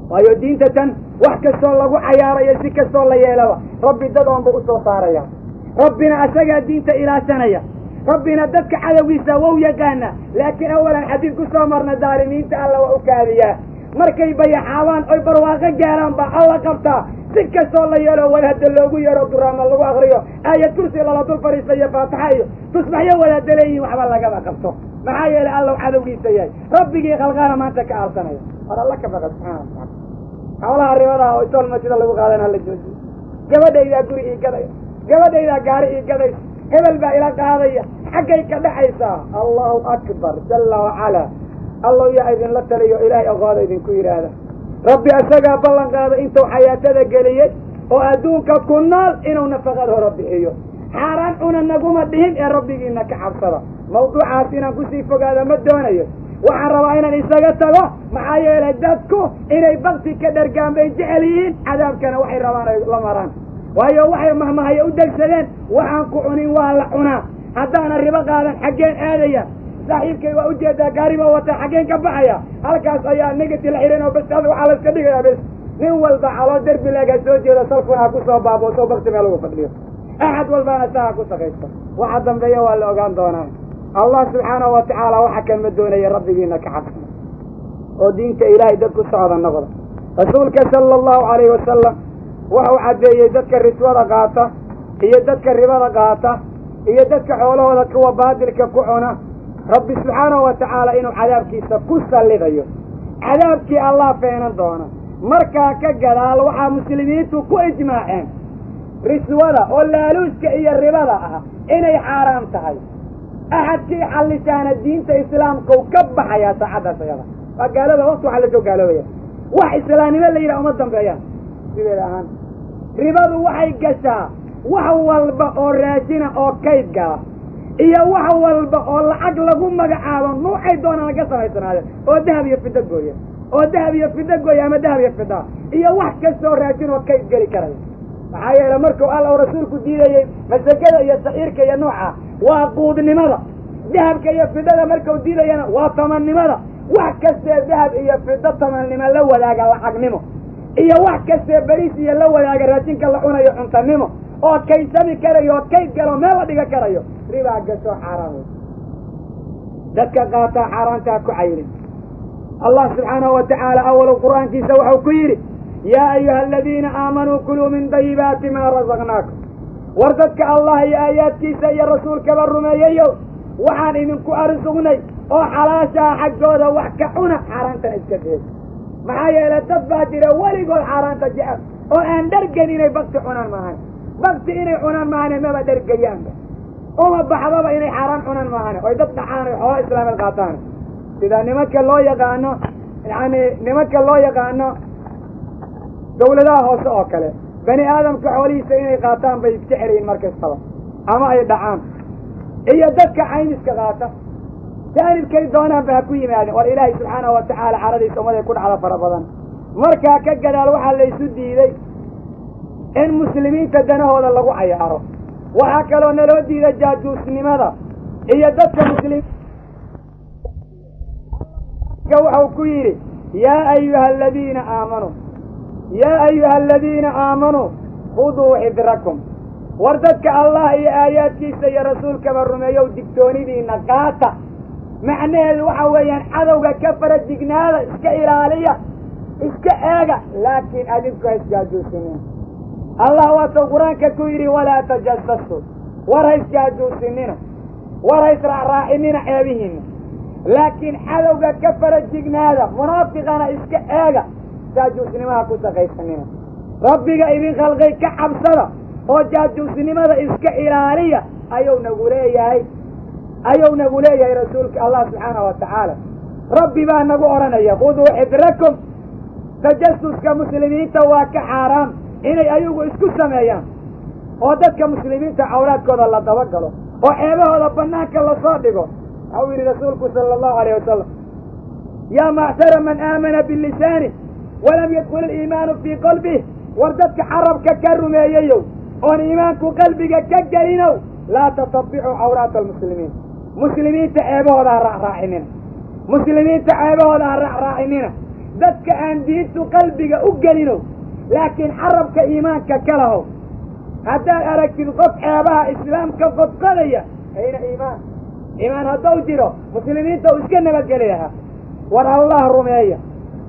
waayo diinta tan wax kastoo lagu cayaarayo si kastoo la yeelaba rabbi dad oonba usoo saaraya. rabbina asagaa diinta ilaashanaya. rabbina dadka cadowgiisa wou yaqaana laakiin awalan xadiid ku soo marna daalimiinta alla waa u kaadiyaa. markay bayaxaabaan oy barwaaqo gaaraan baa alla qabtaa si kastoo la yeelo wadaada loogu yeero duraama lagu akriyo aayad kursi lala dul fadhiistayo faataxa iyo tusbaxyo wadaada leeyihin waxba lagaba qabto maxaa yeelay allow cadowgiisa yahay rabbigii khalqaana maanta ka aalsanaya. war alla ka baqa subxaana watacaala. hawlaha ribada oo isolmasida lagu qaadana la joojiyo. gabadhaydaa guri ii gadaya gabadhaydaa gaari ii gadaysa hebel baa ila qaadaya xaggay ka dhaxaysaa. allahu akbar jalla wacalaa. allow yaa idinla taliyo ilaahay aqooda idinku yidhaahda. rabbi asagaa ballan qaada intuu xayaatada geliyey oo adduunka ku nool inuu nafaqad hora bixiyo. xaaraan cuna naguma dhihin ee rabbigiina ka cabsada. mawduucaas inaan kusii fogaada ma doonayo. waxaan rabaa inaan isaga tago maxaa yeelay dadku inay bakti ka dhargaan bay jecel yihiin cadaabkana waxay rabaan ay la maraan waayo waxay mahmahaya u degsadeen waxaan ku cunin waa la cunaa. haddaana ribo qaadan xaggeen aadaya saaxiibkay waa ujeedaa gaari baa wataa xaggeen ka baxaya halkaas ayaa negati la xihan oo bas waxaa la iska dhigayaa bes nin walba caloo derbi leega soo jeeda salkuna ha ku soo baabooso bakti meel ugu fadhiyo axad walbaana saa ha ku shaqaysto waxa dambeeya waa la ogaan doonaa. allah subxaanahu watacaala waxa kanma doonaya rabbigiina ka cabsa oo diinta ilaahay dad ku socda noqda. rasuulka sala allahu calayhi wasalam wuxuu caddeeyey dadka riswada qaata iyo dadka ribada qaata iyo dadka xoolahooda kuwa baadilka ku cuna rabbi subxaanahu watacaala inuu cadaabkiisa ku sallidayo. cadaabkii allah feenan doona. markaa ka gadaal waxaa muslimiintu ku ijmaaceen riswada oo laaluuska iyo ribada ah inay xaaraam tahay. axadkii xallisaana diinta islaamka u ka baxayaa saacaddaas ayada waa gaalooba waqti waxaa lasoo gaaloobaya. wax islaamnimo la yidhaha uma dambeeyaan sideeda ahaan. ribadu waxay gashaa wax walba oo raashina oo kayd gala iyo wax walba oo lacag lagu magacaabo nuucay doonaan laga samaysanaadeen oo dahab iyo fiddo gooya oo dahab iyo fiddo gooya ama dahab iyo fidda iyo wax kastoo raashin oo kayd geli karaya. maxaa yeele markuu alla u rasuulku diidayey masagada iyo saciirka iyo nooca waa quudnimada. dahabka iyo fiddada markuu diidayana waa tamannimada. wax kastee dahab iyo fiddo tamannimo la wadaaga lacagnimo iyo wax kastee beriis iyo la wadaaga raashinka la cunayo cuntanimo oo kaysami karayo oo kayd galo meel la dhiga karayo ribaa gasoo xaaraan wey dadka qaataa xaaraantaa ku cayrin allah subxaanahu wa tacaala awalow qur'aankiisa waxau ku yidhi yaa ayuha aladiina aamanuu kuluu min dayibaati maa rasaqnaakum war dadka allah iyo aayaadkiisa iyo rasuulkaba rumeeyayow waxaan idinku arsugnay oo xalaashaa xaggooda wax ka cuna xaaraantana iska deed maxaa yeelay dad baa jira weligood xaaraanta jecel oo aan dhergan inay bakti cunaan maahan bakti inay cunaan maahane maba dhergayaanba uma baxdaba inay xaaraan cunaan maahane oy dad dhacaan oy xoolo islaameed qaataan sida nimanka loo yaqaano nimanka loo yaqaano dawladaha hoose oo kale bani aadamka xoolihiisa inay qaataan bay iska xeriyin mar kastaba ama ay dhacaan iyo dadka cayniska qaata jaanibkay doonaanba ha ku yimaadeen war ilaahay subxaanahu wa tacaala xaradiisa ummaday ku dhacda fara badan markaa ka gadaal waxaa laysu diiday in muslimiinta danahooda lagu cayaaro waxaa kaloo naloo diida jaajuusnimada iyo dadka muslimiinka waxau ku yidhi yaa ayuha aladiina aamanuu khuduu xidrakum war dadka allah iyo aayaadkiisa iyo rasuulkaba rumeeyow digtoonidiina qaata macnaheedu waxa weeyaan cadowga ka farajignaada iska ilaaliya iska eega laakiin adinku ha isjaajuusinin allah waatuu qur-aanka ku yidhi walaa tajassasu war ha isjaajuusinina war ha israacraacinina ceebihiina laakiin cadowga ka farajignaada munaafiqana iska eega jaajuusnimaha ku shaqaysanina rabbiga idin khalqay ka cabsada oo jaajuusnimada iska ilaaliya ayuu nagu leeyahay rasuulka allah subxaanahu wa tacaala rabbi baa nagu odhanaya khuduu xidrakum tajasuska muslimiinta waa ka xaaraam inay ayagu isku sameeyaan oo dadka muslimiinta cawlaadkooda la dabagalo oo ceebahooda banaanka lasoo dhigo waxau yidhi rasuulku sala allahu alayh wasalam yaa macshara man aamana bilisaani walam yadkul aliimaanu fii qalbih war dadka carabka ka rumeeyayow oon iimaanku qalbiga ka gelinow laa tatabicuu cawraata almuslimiin muslimiinta ceebahooda ha raacraacinina muslimiinta ceebahooda ha raacraacinina dadka aan diintu qalbiga u gelinow laakiin carabka iimaanka ka lahow haddaad aragtid qof ceebaha islaamka fodqadaya ayna iimaan hadduu jiro muslimiinta uu iska nabadgeli lahaa war allah rumeeya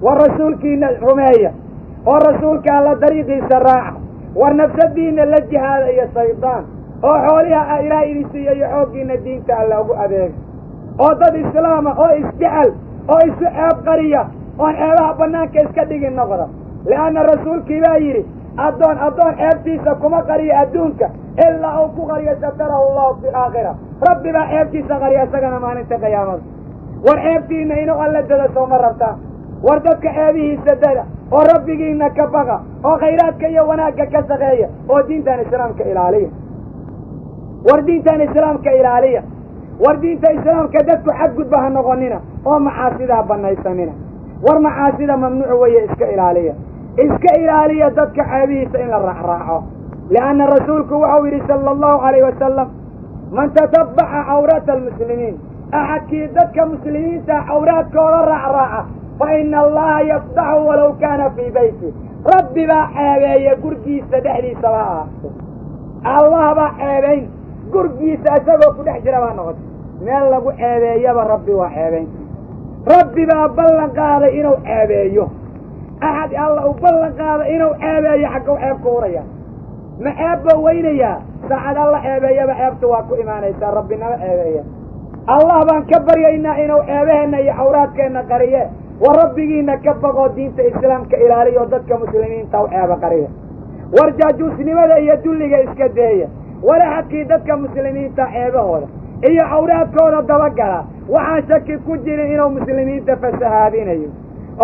war rasuulkiina rumeeya oo rasuulka alla dariiqiisa raaca war nafsadiina la jihaada iyo shaydaan oo xooliha ilaah idin siiya iyo xooggiina diinta alla ugu adeega oo dad islaama oo isjecel oo isu ceeb qariya oon ceebaha banaanka iska dhigin noqda lianna rasuulkii baa yidhi addoon ceebtiisa kuma qariyo adduunka ilaa uu ku qariyo satarahu allahu fi aakhira rabbi baa ceebtiisa qariya isagana maalinta qiyaamada war ceebtiina inuu alla dada sooma rabtaa war dadka ceebihiisa dada oo rabbigiina ka baqa oo khayraadka iyo wanaagga ka shaqeeya oo diintan islaamka ilaaliya war diintan islaamka ilaaliya war diinta islaamka dadku xadgudba ha noqonina oo macaasidaa banaysanina war macaasida mamnuuc weeye iska ilaaliya dadka ceebihiisa in la raacraaco lianna rasuulku waxau yidhi sala allahu alayh wasalam man tatabbaca cawraata almuslimiin axadkii dadka muslimiinta cawraadkooda raacraaca fa ina allaha yafdaxu walow kaana fii beyti rabbi baa ceebeeya gurgiisa dhexdiisaba ha ahaato allah baa ceebayn gurgiisa isagoo ku dhex jira baa noqotay meel lagu ceebeeyaba rabbi waa ceebayn rabbi baa ballan qaaday inuu ceebeeyo axad alla u ballan qaaday inuu ceebeeyo xaggow ceeb ku huraya ma ceeb baa weynayaa saacad alla ceebeeyaba ceebta waa ku imaanaysaa rabbinama ceebeeya allah baan ka baryaynaa inuu ceebaheenna iyo cawraadkeenna qariye war rabbigiina ka baqoo diinta islaamka ilaaliya oo dadka muslimiinta u ceeba qariya war jaajuusnimada iyo dulliga iska deeya war axadkii dadka muslimiinta ceebahooda iyo cawraadkooda dabagala waxaan shaki ku jirin inuu muslimiinta fasahaadinayo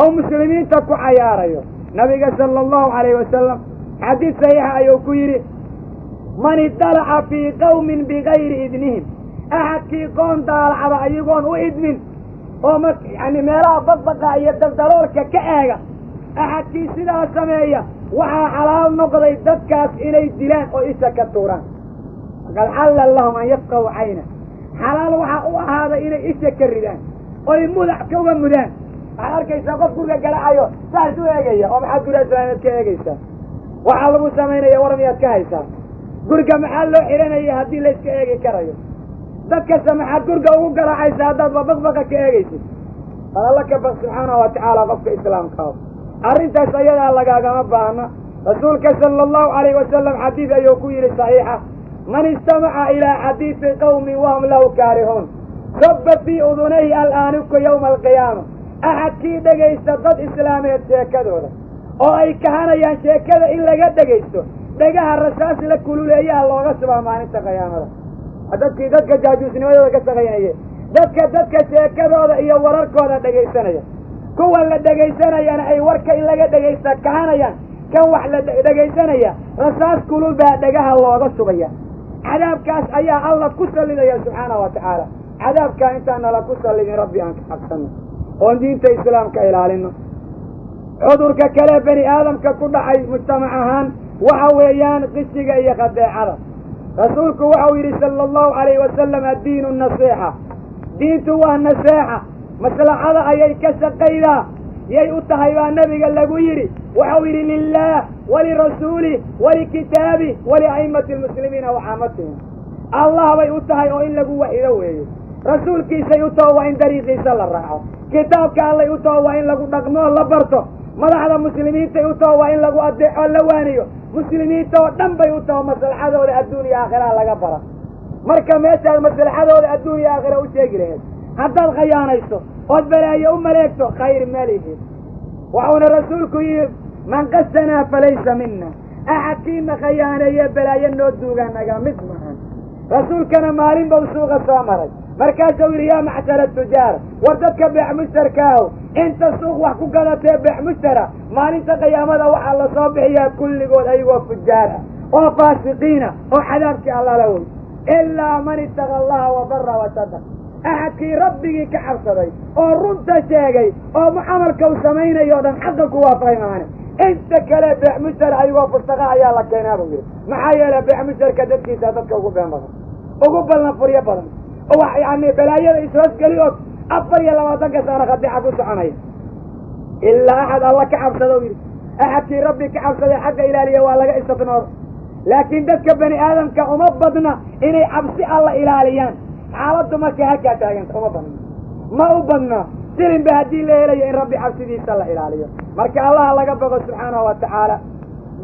oo muslimiinta ku cayaarayo nabiga sala allahu calayhi wasalam xadiis saxiixa ayuu ku yidhi man idalaca fii qawmin bigayri idnihim axadkii qoon daalacda ayagoon u idmin oo yani meelaha badbaqa iyo daldaloolka ka eega axadkii sidaa sameeya waxaa xalaal noqday dadkaas inay dilaan oo isha ka tuuraan faqad xalla lahum an yafqahu cayna xalaal waxaa u ahaaday inay isha ka ridaan oy mudax kaga mudaan arkaysaa qof guriga garacayo saas u eegaya oo maxaad guriga islaameed ka eegaysaa waxaa lagu samaynaya war miyaad ka haysaa guriga maxaa loo xihanaya haddii la iska eegi karayo dadkasta maxaad guriga ugu garaacaysa haddaad babaqbaqa ka eegaysid bal alla ka baq subxaanahu watacaala qofka islaamka arrintaas ayadaa lagaagama baahna rasuulka sala allahu calayhi wasalam xadiid ayuu ku yidhi saxiixa man istamaca ilaa xadiidi qawmin wahum lahu kaarihuun sabba fii udunayhi al'aaniku yowma alqiyaama axadkii dhegaysta dad islaameed sheekadooda oo ay kahanayaan sheekada in laga dhegaysto dhegaha rasaas la kululeeyaha looga subaa maalinta qiyaamada dadkii dadka jaajuusnimadooda ka shaqaynaya dadka sheekadooda iyo wararkooda dhegaysanaya kuwa la dhegaysanayana ay warka in laga dhegaysta kahanayaan kan wax la dhegaysanaya rasaas kulul baa dhegaha looga subaya cadaabkaas ayaa alla ku sallidaya subxaanahu watacaala cadaabkaa intaan nala ku sallidin rabbi aan ka xaqsanno oon diinta islaamka ilaalino cudurka kale bani aadamka ku dhacay mujtamac ahaan waxa weeyaan qishiga iyo khadeecada rasuulku waxau yidhi sala allahu calayhi wasalam addiinu nasiixa diintu waa naseexa maslaxada ayay ka shaqaydaa yay u tahay baa nabiga lagu yidhi waxau yidhi lilaah walirasuulih walikitaabih walia'immati almuslimiina wa caamatihim allah bay u tahay oo in lagu waxido weeye rasuulkiisay u taho waa in dariiqiisa la raaco kitaabka allay u taho waa in lagu dhaqmoo la barto madaxda muslimiintay u taho waa in lagu adeeco la waaniyo muslimiinta oo dhan bay u taho maslaxadooda adduun iyo aakhiraha laga bara marka meeshaad maslaxadooda adduun iyo aakhira u sheegi laheed haddaad khayaanayso ood balaayo u maleegto khayr malihid waxuuna rasuulku yidhi man qasanaa falaysa mina axadkiina khayaaneeye balaayo noo duuga naga mid mahan rasuulkana maalin bau suuqa soo maray markaasuu yidhi yaa macshara tujaar war dadka beec mushtarkaaho inta suuq wax ku gadatee beec mushtara maalinta qiyaamada waxaa la soo bixiyaa kulligood ayagoo fujaar ah oo faasiqiina oo cadaabkii allala wey ilaa man ittaqa allaha wa barra wa sadaq axadkii rabbigii ka cabsaday oo runta sheegay oo camalka u samaynayo o dhan xaqa ku waafaqay maane inta kale beec mushtara ayagoo fustaqa ayaa la keenaa buu yidhi maxaa yeelay beec mushtarka dadkiisa dadka ugu been badan ugu ballan furyo badan oo yani balaayada ishoosgeli og 24 sano khadeeca ku soconaya ilaa axad alla ka cabsada u yidhi axadkii rabbi ka cabsaday xagga ilaaliya waa laga istisnooda laakiin dadka bani aadamka uma badna inay cabsi alla ilaaliyaan xaaladdu markay halkaa taaganta uma badna ma u badna silinba haddii la helayo in rabbi cabsidiisa la ilaaliyo marka allaha laga bogo subxaanahu watacaala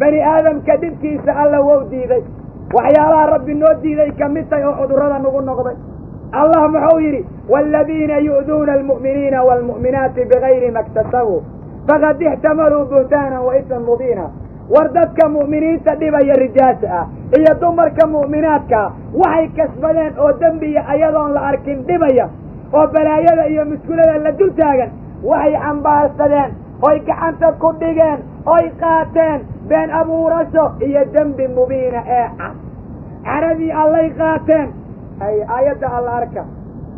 bani aadamka dhibkiisa alla wou diiday waxyaalaha rabbi noo diiday ka mid tahay oo cudurrada nagu noqday allah muxuu yidhi waaladiina yu'duuna almu'miniina waalmu'minaati bigayri ma iktasabuu faqad ixtamaluu buhtaanan wa isman mubiina war dadka mu'miniinta dhibaya rijaasha ah iyo dumarka mu'minaadkaa waxay kasbadeen oo dembiya ayadoon la arkin dhibaya oo balaayada iyo muskulada la dul taagan waxay cambaarsadeen oy gacanta ku dhigeen oy qaateen been abuurasho iyo dembi mubiina ee cad caradii allay qaateen ay aayadda alla arka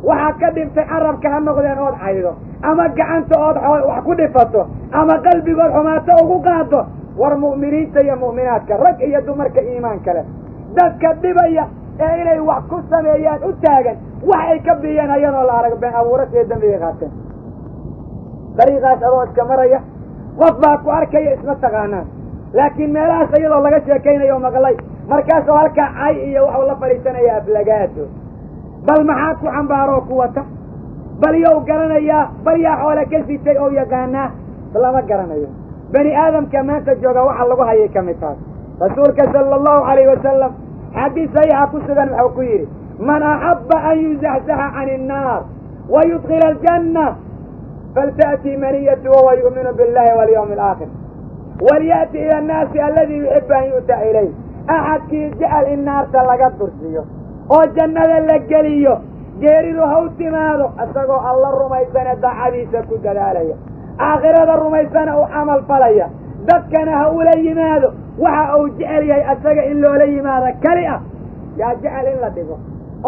waxaa ka dhintay carabka ha noqdeen ood caydo ama gacanta ood wax ku dhifato ama qalbigood xumaato ugu qaado war mu'miniinta iyo mu'minaadka rag iyo dumarka iimaanka leh dadka dhibaya ee inay wax ku sameeyaan u taagan wax ay ka biyeen ayadoo la arag been abuurasho iyo dembigay qaateen dariiqaas adoo iska maraya qof baa ku arkaya isma taqaanaan laakiin meelahaas iyadoo laga sheekaynayo o maqlay markaasoo halkaa cay iyo waxuu la fadhiisanaya aflagaado bal maxaa ku xambaaroo ku wata bal yow garanayaa bal yaa xoole ka sitay oo yaqaanaa lama garanayo bani aadamka maanta jooga waxa lagu hayay ka mid tahay rasuulka sala allahu calayhi wasalam xadiis saxiixa ku sugan wuxuu ku yidhi man axabba an yuzaxzaxa can innaar wa yudkila aljanna falta'tii maniyatu wahuwa yu'minu billahi walyawmi alaakhir walya'ti ila annaasi alladii yuxibu an yu'taa ilayh axadkii jecel in naarta laga dursiyo oo jannada la geliyo geeridu ha u timaado isagoo alla rumaysane daacadiisa ku dadaalaya aakhirada rumaysana u camal falaya dadkana ha ula yimaado waxa uu jecel yahay asaga in loola yimaado keli ah yaa jecel in la dhigo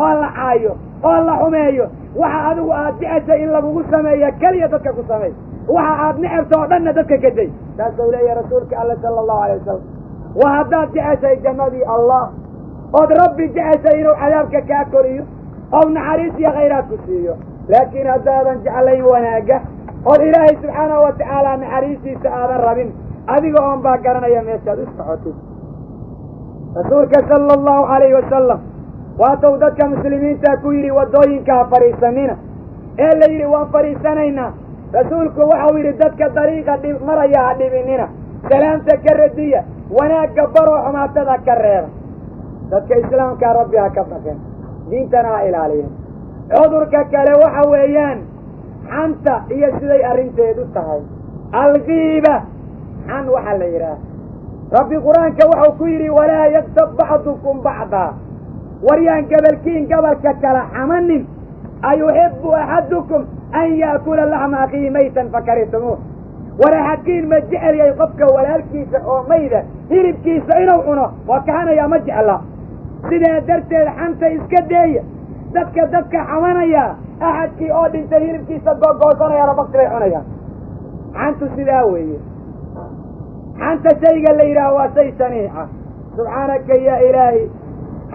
oo la caayo oo la xumeeyo waxa adigu aad jeceshay in lagugu sameeyo keliya dadka ku sameey waxa aad necabta oo dhanna dadka kaday saasuu leeyahay rasuulka alla sala allahu alay wasalam wa haddaad jeceshay jannadii allah ood rabbi jeceshay inuu cadaabka kaa koriyo oo naxariis iyo khayraad ku siiyo laakiin haddaadan jeclayn wanaagga ood ilaahay subxaanahu wa tacaala naxariistiisa aadan rabin adiga oon baa garanaya meeshaad u socotid. rasuulka sala allahu calayhi wasalam waatou dadka muslimiinta ku yidhi waddooyinka ha fadhiisanina ee la yidhi waan fadhiisanaynaa. rasuulku waxau yidhi dadka dariiqa maraya ha dhibinina, salaamta ka radiya, wanaagga baroo xumaatada ka reeba. dadka islaamkaa rabbi ha ka baqeen, diintana ha ilaaliyeen. cudurka kale waxa weeyaan xanta iyo siday arrinteedu tahay. algiiba xan waxaa la yidhaah rabbi qur-aanka waxau ku yidhi walaa yaktab bacdukum bacdaa, waryaan gabalkiin gabalka kala xamanin. ayuxibu axadukum an yaakula laxma akhiihi maytan fakarihumuuh, war axadkiin ma jecel yahay qofka walaalkiisa oo mayda hilibkiisa inuu cuno waa kahanayaa ma jecla. sidaa darteed xanta iska deeya. dadka xamanayaa axadkii oo dhintay hilibkiisa googoosanayana bakti bay cunayaan. xantu sidaa weeye. xanta shayga la yidhaaho waa shay saniixa. subxaanaka yaa ilaahi,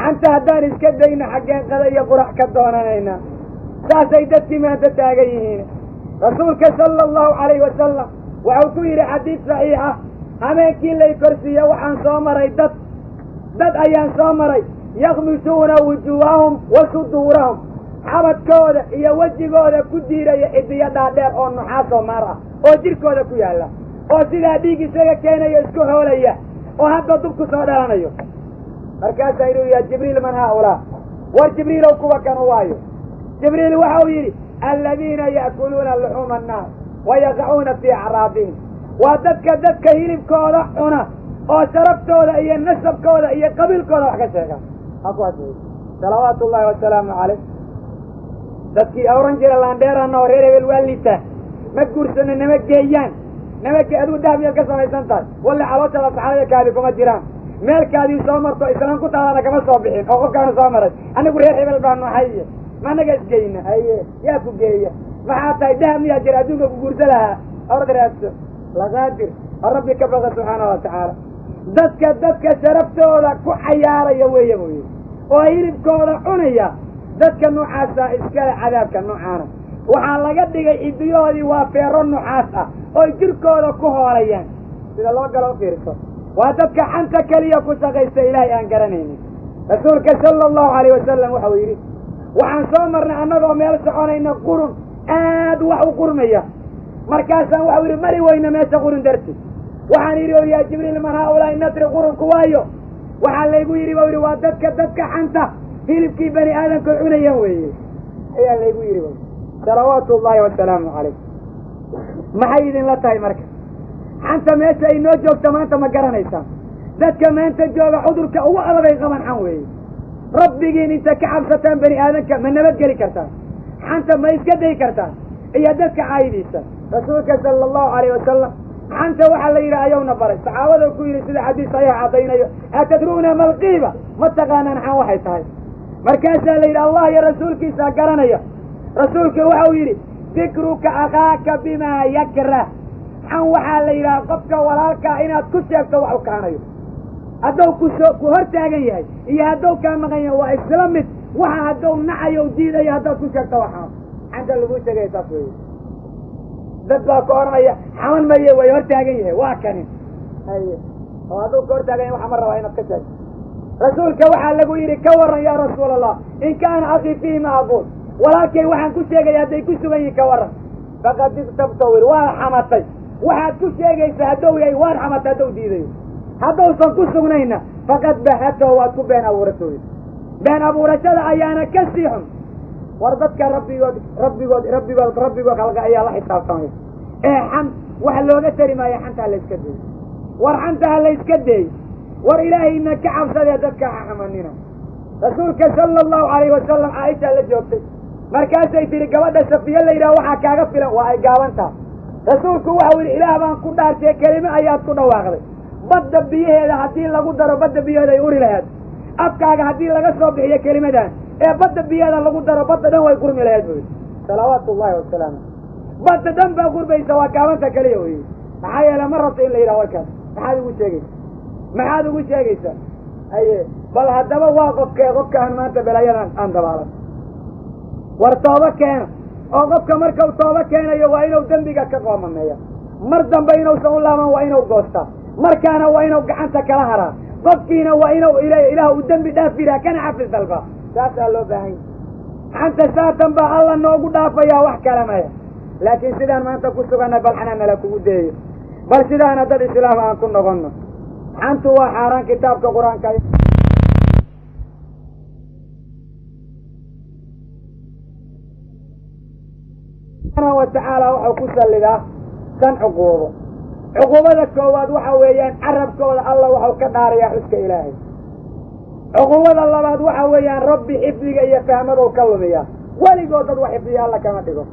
xanta haddaan iska dayno xaggeen qada iyo qurax ka doonanayna. saasay dadkii maanta taagan yihiin. rasuulka sala allahu calayhi wasalam waxau ku yidhi xadiid saxiixa, habeenkii lay korsiiya waxaan soo maray dad ayaan soo maray yakmisuuna wujuuhahum wa suduurahum, xabadkooda iyo wejigooda ku diiraya cidiyo dhaadheer oo nuxaasoo maar ah oo jirkooda ku yaalla, oo sidaa dhiig isaga keenayo isku hoolaya oo hadda dubku soo dhalanayo. markaasaa inuu yaha jibriil man haaulaa, war jibriilow kuwa kanu waayo. jibriil waxau yidhi aladiina ya'kuluuna luxuuma annaas wa yaqacuuna fii acraabihim, waa dadka hilibkooda cuna oo sharaftooda iyo nasabkooda iyo qabiilkooda wax ka sheega. hakuwaas wey salawaatu ullahi wasalaamu caleyh. dadkii oran jira laandheerana oo reer hebel waa liitaa, ma guursano nama geeyaan, adigu dahab miyaad ka samaysan tahay, walle calooshada saxaabada kaadi kuma jiraan, meelkaadii soo marto islaan ku taadana kama soo bixin oo qofkaana soo maray, anigu reer hebel baanu haye ma naga isgeyna haye yaa ku geeya, maxaa tahay dahab miyaa jira adduunka ku guursa lahaa, orad raadso laqaadir oo rabbi ka baqa subxaanahu wa tacaala. dadka sharaftooda ku cayaaraya weeye mooye oo hilibkooda cunaya, dadka noocaasa iskale cadaabka noocaana. waxaa laga dhigay cidiyahoodii waa feero nuxaas ah oo jirkooda ku hoolayaan. sida loo galo u fiirso, waa dadka xanta keliya ku shaqaysta ilaahay aan garanaynin. rasuulka sala allahu calayh wasalam waxau yidhi waxaan soo marnay annagoo meel soconayna qurun aad wax u qurmaya, markaasaan waxau yidhi mari weyna meesha qurun darti. waxaan yidhi o yaa jibriil man haaulaa'i natri qurunku waayo. waxaa laygu yidhi bau yidhi waa dadka xanta hilibkii bani aadamka cunayaan weeye ayaa laygu yidhi salawaatu ullahi wasalaamu calayh. maxay idinla tahay marka xanta meesha ay noo joogto maanta ma garanaysaa? dadka maanta jooga cudurka ugu adagay qaban xan weeye. rabbigiin inta ka cabsataan bani aadamka ma nabadgeli kartaan? xanta ma iska day kartaan? iyo dadka caayidiisa. rasuulka sala allahu calayh wasalam xanta waxaa la yidhi ayowna baray, saxaabada ku yidhi sida xadiis saxiix caddaynayo atadruuna malqiiba, ma taqaanaan xan waxay tahay? markaasaa la yidhi allah iyo rasuulkiisa garanaya. rasuulka waxau yidhi dikruka akhaaka bimaa yakrah, xan waxaa la yidhaha qofka walaalkaa inaad ku sheegto wax u kahanayo. hadduu ku hor taagan yahay iyo hadduu kaa maqan yahay waa isla mid. waxa hadduu nacayo diidayo haddaad ku sheegto waxaan xanta lagu sheegaya saas weeye. dad baa ka oranaya xaman maye way hor taagan yahay waa kanin haye oo hadduu ka hor taagan yahay waxa ma rabaa inaad ka sheegto. rasuulka waxaa lagu yidhi ka warran yaa rasuul allah in kaana akii fiihi ma aquul, walaalkay waxaan ku sheegaya hadday ku sugan yihin ka warran. faqad istabtawir waa xamatay, waxaad ku sheegaysa hadduu yahay waad xamatay hadduu diidayo. hadduusan ku sugnayna faqad bahatow waad ku been abuuratooy. been abuurashada ayaana ka sii xun. war dadka rabbigood khalqa ayaa la xisaabtamaya ee xan wax looga tari maayo. xanta ha layska deey, war xanta ha layska deey, war ilaahayna ka cabsadee dadka ha xamanina. rasuulka sala allahu calayhi wasalam caaisha la joogtay, markaasay tihi gabadha safiya la yidhaha waxaa kaaga filan waa ay gaabantaa. rasuulku waxau yidhi ilaah baan ku dhaartay kelime ayaad ku dhawaaqday, badda biyaheeda haddii lagu daro badda biyaheeda ay uri lahayd, afkaaga haddii laga soo bixiyo kelimadan ee badda biyaheeda lagu daro badda dhan way gurmi lahayd buyi salawaatu ullahi wasalaamu. badda dhan baa gurbaysa waa gaabanta keliya wey. maxaa yeele ma rabto in la yidhaha warkaas maxaad ugu sheegaysaa haye bal haddaba waa qofkaan maanta belayadan aan dabaalan. war tooba keena oo qofka markau tooba keenayo waa inuu dembiga ka qoomameeya mar dambe inuusan u laaban waa inuu goostaa markaana waa inuu gacanta kala haraa qofkiina waa inuu ilaah u dembi dhaafiraa kana xafis dalba saasaa loo baahanya xanta saatan baa alla noogu dhaafayaa wax kale maya laakiin sidaan maanta ku suganna bal xanaa nala kugu deeyo bal sidaana dad islaam aan ku noqonno xantu waa xaaraan kitaabka qur-aanka subxaanahu watacaala wuxuu ku sallidaa san cuquubo cuquubada koowaad waxa weeyaan carabkooda alla waxau ka dhaarayaa xuska ilaahay cuquubada labaad waxa weeyaan rabbi xifdiga iyo fahmadow ka lumiyaa weligood dad wax xifdiya alla kama dhigo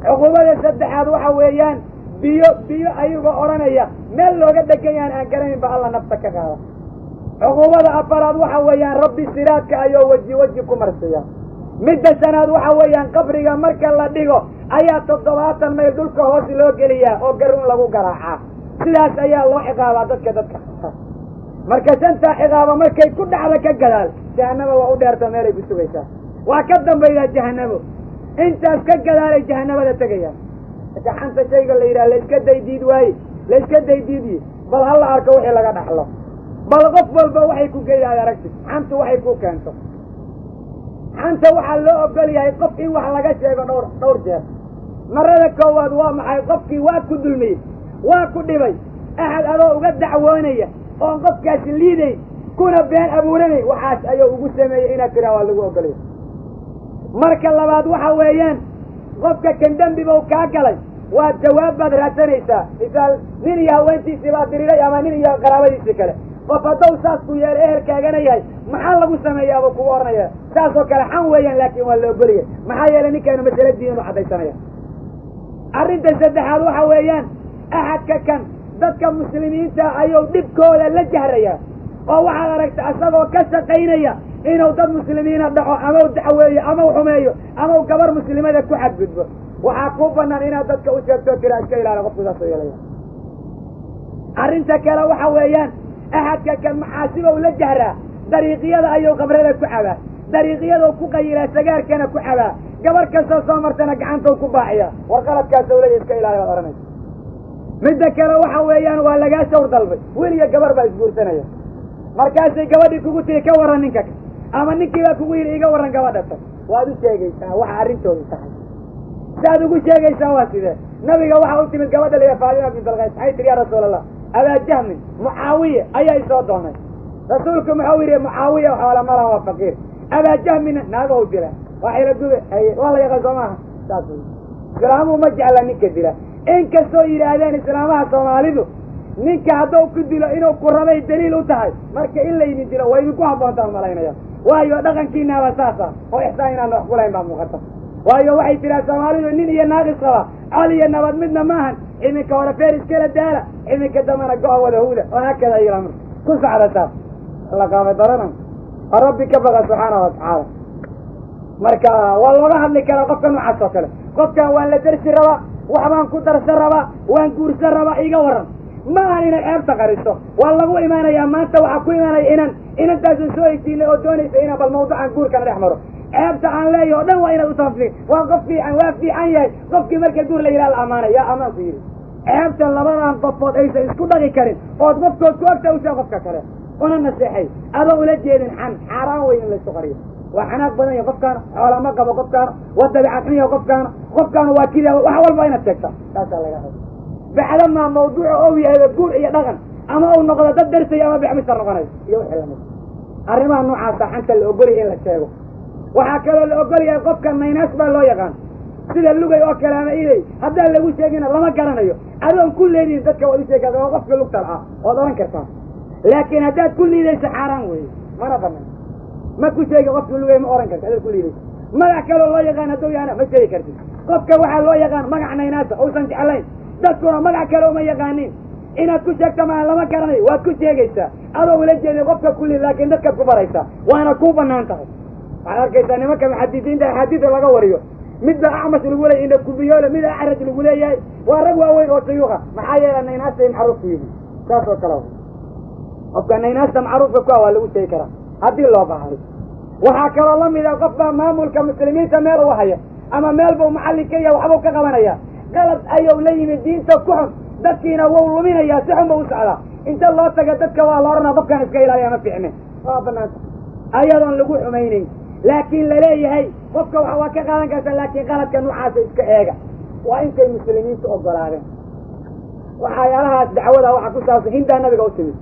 cuquubada saddexaad waxa weeyaan biyo ayagoo odhanaya meel looga dheganyaan aan garanayn ba alla nafta ka qaada cuquubada afaraad waxa weeyaan rabbi siraadka ayuu weji ku marsiya midda shanaad waxa weeyaan qabriga marka la dhigo ayaa 70 mayl dhulka hoos loo geliyaa oo garuun lagu garaacaa sidaas ayaa loo ciqaabaa dadka marka shanta ciqaaba markay ku dhacda ka gadaal jahannaba waa u dheerta meelay ku sugaysaa waa ka dambaydaa jahannabo intaas ka gadaalay jahannabada tegayaan marka xanta shayga la yidhaha layska daydiidiye bal hala arko wixii laga dhaxlo bal qof walba waxay ku geydaad aragtid xantu waxay ku keento xanta waxaa loo ogol yahay qof in wax laga sheego dhowr jeer marada koowaad waa maxay qofkii waa ku dulmiyey waa ku dhibay axad adoo uga dacwoonaya oon qofkaasi liidayn kuna been abuuranay waxaas ayuu ugu sameeyey inaad tiraa waa lagu ogolaya marka labaad waxa weeyaan qofka kan dembibau kaa galay waa jawaab baad raadsanaysaa misaal nin iyo haweentiisii baa diriray ama nin iyo qaraabadiisii kale qof haddau saas ku yeelay ehelkaagana yahay maxaa lagu sameeyaa buu kugu odhanaya saas oo kale xan weeyaan laakiin waa la ogoliyay maxaa yeelay ninkaanu masale diin inu caddaysanaya arrinta saddexaad waxa weeyaan axadka kan dadka muslimiinta ayuu dhibkooda la jahrayaa oo waxaad aragta isagoo ka shaqaynaya inuu dad muslimiina dhaco ama u dacweeyo ama u xumeeyo ama u gabar muslimada ku xadgudbo waxaa kuu banaan inaad dadka u sheegto tiraa iska ilaala qofku saas oo yeelaya arrinta kale waxa weeyaan axadka kan maxaasiba u la jahraa dariiqyada ayuu qabrada ku cabaa dariiqyaduu ku qayilaa sagaarkana ku cabaa gabar kastoo soo martana gacantau ku baaxiyaa war qaladkaas owlaya iska ilaali baad odhanaysa midda kale waxa weeyaan waa lagaa shawr dalbay wiil iyo gabar baa isguursanaya markaasay gabadhii kugu tiri ka warran ninka ka ama ninkii baa kugu yidhi iga warran gabadha ta waad u sheegaysaa waxa arrintoodu tahay saaad ugu sheegaysaa waa sidee nabiga waxa u timid gabadha la yidhaha Faadima bint al-Qays waxay tiri yaa rasuulallah abaa jahmin mucaawiya ayaa isoo doonay rasuulku muxuu yidhi mucaawiya xoola malaha waa faqiir abaa jahmina naagahu dila waa xila gube waa la yaqaan soo maaha saas wey islaamuhu ma jecla ninka dila inkastoo yidhaahdeen islaamaha soomaalidu ninka hadduu ku dilo inuu ku rabay daliil u tahay marka in laydin dilo waa idinku habboontaan malaynaya waayo dhaqankiinaaba saasa oo ixsaan inaan wax kulahayn baa muuqata waayo waxay tiraa soomaalidu nin iyo naaqis qaba col iyo nabad midna maahan iminka hore feer iskala daala iminka dambana go-a wada huda oo haakada ila marka ku socda saas la qaabay daranan oo rabbi ka baqa subxaanahu watacaala marka waa looga hadli karaa qofka noocaas oo kale qofkan waan la darsi rabaa waxbaan ku darsan rabaa waan guursan rabaa iga warran ma ahan inay ceebta qariso waa lagu imaanayaa maanta waxaa ku imaanaya inantaasu soo heshiinay oo doonaysa inaan bal mawduucan guurkana dhex maro ceebta aan leeyahy o dhan waa inaad utafsir waa qof fiican waa fiican yahay qofkii marka guur la yidhaha la amaanay yaa amaan ku yidhi ceebta labadan qofood aysan isku dhaqi karin ood qofkood ku ogta ushaa qofka kale una naseexay adoo ula jeedin xaaraan weyn in laysu qariyo waa xanaaq badan yahay qofkaana xoola ma qabo qofkaana waa dabeecad xun yahay qofkaana waa kida wax walba inaad sheegtaa taasaa laga hada bacdamaa mawduuca ou yahayba guur iyo dhaqan ama uu noqdo dad darsaya ama bixmisar noqonayo iyo wixii lamid arrimaha noocaasa xanta la ogolyahay in la sheego waxaa kaloo la ogol yahay qofka naynaas baa loo yaqaan sida lugay oo kale ama iday haddaan lagu sheegina lama garanayo adoon ku leedihin dadka waad u sheegtaa oo qofka lugtal ah ood odhan kartaa laakiin haddaad ku liidayso xaaraan weeye mana banan ma ku sheegi qofka lugay ma ohan karta adaad ku liidayso magac kaloo loo yaqaan hadduu yaana ma sheegi kartid qofka waxaa loo yaqaan magac naynaasa uusan jeclayn dadkuna magac kale uma yaqaanin inaad ku sheegta maa lama garanayo waad ku sheegaysaa adoo ula jeeday qofka ku liid laakiin dadkaad ku baraysaa waana kuu banaan tahay waxaad arkaysaa nimanka muxadisiinta axaadiida laga wariyo midba acmash lagu leeyahy ina kubiyoole mida axraj lagu leeyahay waa rag waaweyn oo shuyuuka maxaa yeelay naynaasta in macruuf ku yihi saas oo kale qofka naynaasta macruufka ku ah waa lagu sheegi karaa haddii loo baahday waxaa kaloo lamid a qof baa maamulka muslimiinta meel u haya ama meel buu macallin ka yahay waxbuu ka qabanaya qalad ayuu la yimid diinta ku xun dadkiina wuu luminayaa si xun buu u socdaa inta loo taga dadka waa la odhanaa qofkaan iska ilaaliya ma fiicne waa banaanta ayadoon lagu xumaynayn laakiin laleeyahay qofka waa ka qaadan karta laakiin qaladka noocaasa iska eega waa intay muslimiintu ogolaadeen waxyaalahaas dacwada waxaa ku saabsan hindaa nabiga u timid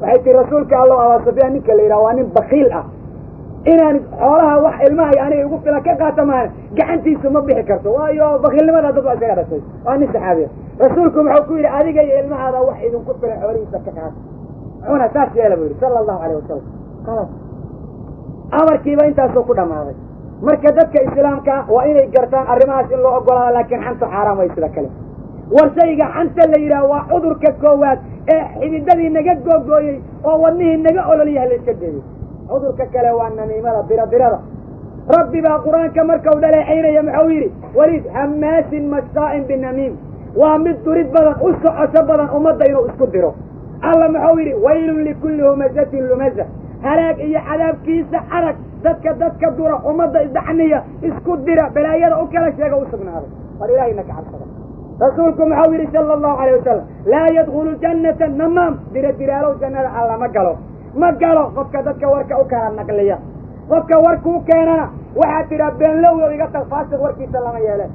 waxay tii rasuulka allow abaa sufyaan ninka la yidhaha waa nin bakiil ah inaan xoolaha wax ilmaha iyo aniga igu filan ka qaata maana gacantiisu ma bixi karto waayo bakiilnimada dad waa isaga dhashay waa nin saxaabiya rasuulku wuxuu ku yidhi adiga iyo ilmahaada wax idinku filan xoolihiisa ka qaata cuna saas yeela buu yidhi sala allahu alayh wasalam khalas amarkiiba intaasuu ku dhammaaday marka dadka islaamka waa inay gartaan arrimahaas in loo ogolaado laakiin xanta xaaraam way sida kale war shayga xanta la yidhaah waa cudurka koowaad ee xididadii naga googooyey oo wadnihii naga ololyaha la iska deeyey cudurka kale waa namiimada biradirada rabbi baa qur-aanka markau dhaleecaynaya muxuu yidhi weliid hammaasin mashtaa'in binamiim waa mid durid badan u socosho badan ummadda inuu isku diro alla muxuu yidhi waylun likulli humazatin lumaza halaag iyo cadaabkiisa adag dadka dura ummadda isdacniya isku dira balaayada u kala sheega u sugnaaday war ilaahayna ka cabsada rasuulku muxuu yidhi sala allahu alayh wasalam laa yadkhulu jannata namaam diradiraalow jannada alla ma galo qofka dadka warka u kala naqliya qofka warkuu keenana waxaad tidhaa beenlowyow iga tag faasiq warkiisa lama yeele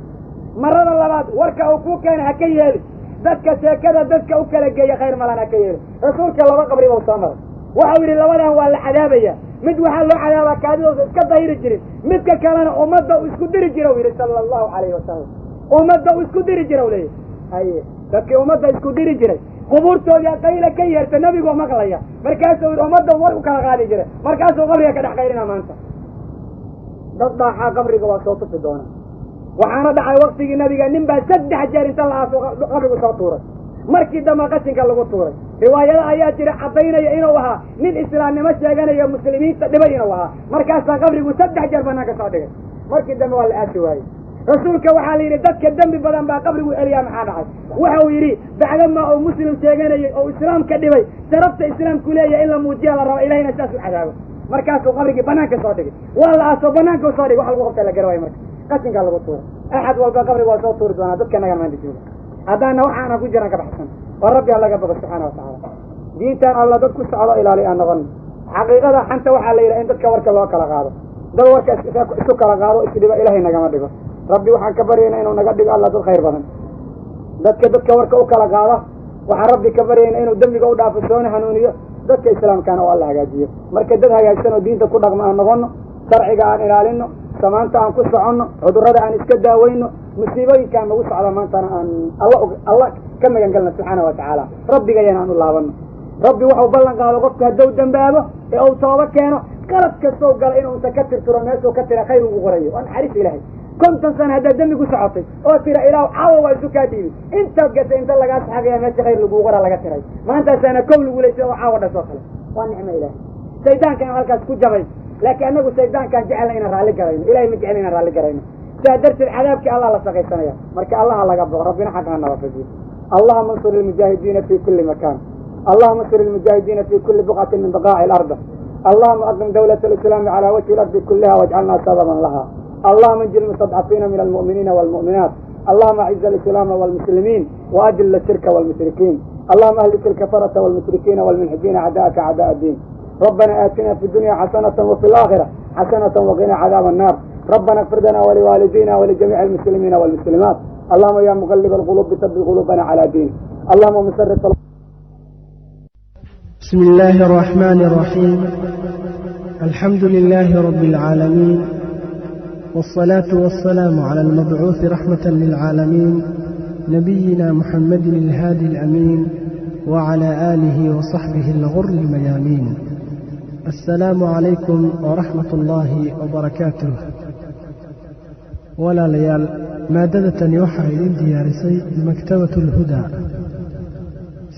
marada labaad warka uu kuu keena ha ka yeeli dadka sheekada dadka u kala geeya khayr malan ha ka yeeli rasuulka laba qabri bau soo maray waxau yidhi labadan waa la cadaabaya mid waxaa loo cadaabaa kaadidoosa iska dahiri jirin midka kalena ummadda u isku diri jira u yidhi sala allahu calayhi wasalam ummadda u isku diri jira u leeyahy haye dadkii ummadda isku diri jiray qubuurtoodii qayla ka yeerta nebigoo maqlaya markaasuu yidhi ummadda war u kala qaadi jiray markaasuu qabriga ka dhex qayrina maanta dad dhaaxaa qabriga waa soo tufi doona waxaana dhacay waktigii nabiga nin baa 3 jeer inta la aaso qabrigu soo tuuray markii dambe qashinka lagu tuuray riwaayada ayaa jira cadaynaya inuu ahaa nin islaamnimo sheeganaya muslimiinta dhibay inuu ahaa markaasaa qabrigu 3 jeer banaanka soo dhigay markii dambe waa la aasi waayey rasuulka waxaa la yidhi dadka dembi badan baa qabrigu celiyaa maxaa dhacay waxau yidhi bacdama uu muslim sheeganayay oo islaamka dhibay sharafta islaamku leeyahay in la muujiya la raba ilahina saas u cadaabo markaasuu qabrigii banaanka soo dhigay waa la aaso banaanka soo dhigay wax lagu qabta la garawaayo marka qashinkaa lagu tuuray axad walba qabriga waa soo tuuri doonaa dadka nagan maanta jooga haddaana waxaana ku jiran ka baxsan oo rabbi ha laga bogo subxaana watacaala diintan alla dad ku socdo ilaali aan noqon xaqiiqada xanta waxaa la yidhaha in dadka warka loo kala qaado dad warka isu kala qaado isdhiba ilahay nagama dhigo rabbi waxaan ka baryayna inuu naga dhigo alla dad khayr badan dadka warka u kala qaada waxaan rabbi ka baryayna inuu dembiga u dhaafo soona hanuuniyo dadka islaamkaana oo alla hagaajiyo marka dad hagaagsan oo diinta ku dhaqma aan noqono sharciga aan ilaalino samaanta aan ku soconno cudurrada aan iska daaweyno musiibooyinkaan nagu socda maantana aan alla ka magan galna subxaana watacaala rabbigayana aan u laabano rabbi waxau ballan qaado qofku hadduu dambaabo ee uu tooba keeno qalad kastoo gala inuu inta ka tirtiro meeshuu ka tira khayr ugu qorayo waa naxariis ilaahay 50 sano haddaad dembi ku socotay oo tira ilaah caawa waa isu kaa dhiibi intaad gasay inta lagaa saxaaqaya meesha khayr lagu qora laga tiray maantaasaana kow lagu leysay oo caawa dhasoo kale waa nicmo ilaahay shaydaankan halkaas ku jabay laakiin anagu shaydaankaan jecelna inaan raalli garayno ilahay ma jecel inaan raalli garayno saa darteed cadaabkii allah la shaqaysanaya marka allaha laga boqo rabbina xaqa ha nawafajiyo allahuma ansur ilmujaahidiina fi kulli makan allahuma ansur ilmujaahidiina fi kulli buqcatin min baqaaci ilarda allahuma aqim dawlat alislaami calaa wajhi ilardi kuliha wajcalnaa sababan laha اللهم انجل المستضعفين من المؤمنين والمؤمنات اللهم اعز الاسلام والمسلمين واذل الشرك والمشركين اللهم اهلك الكفرة والمشركين والملحدين اعداءك اعداء الدين ربنا آتنا في الدنيا حسنة وفي الآخرة حسنة وقنا عذاب النار ربنا اغفر لنا ولوالدينا ولجميع المسلمين والمسلمات اللهم يا مقلب القلوب ثبت قلوبنا على دينك اللهم مسرت بسم الله الرحمن الرحيم الحمد لله رب العالمين والصلاة والسلام على المبعوث رحمة للعالمين نبينا محمد الهادي الأمين وعلى آله وصحبه الغر الميامين السلام عليكم ورحمة الله وبركاته ولا ليال مادة يوحى إذن ديارسي مكتبة الهدى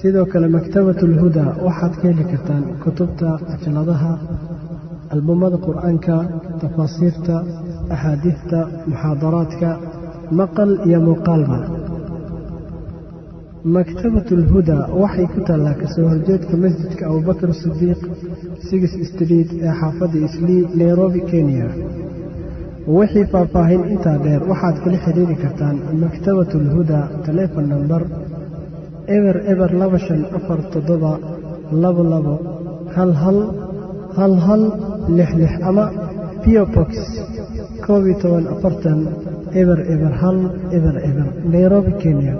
سيدوك لمكتبة الهدى وحد كيلكتان كتبتا أجلدها البمض قرآنك تفاصيرتا أحاديثتا محاضراتك مقل يا مقالبة مكتبة الهدى وحي كتلا كسوهرجيتك مسجدك أبو بكر الصديق 6 ستريت حافظ إسلي نيروبي كينيا wixii faahfaahin intaa dheer waxaad kala xiriiri kartaan maktabatul huda telephone number eber 254222 ama PO Box 1240 eber 1 Nairobi, Kenya.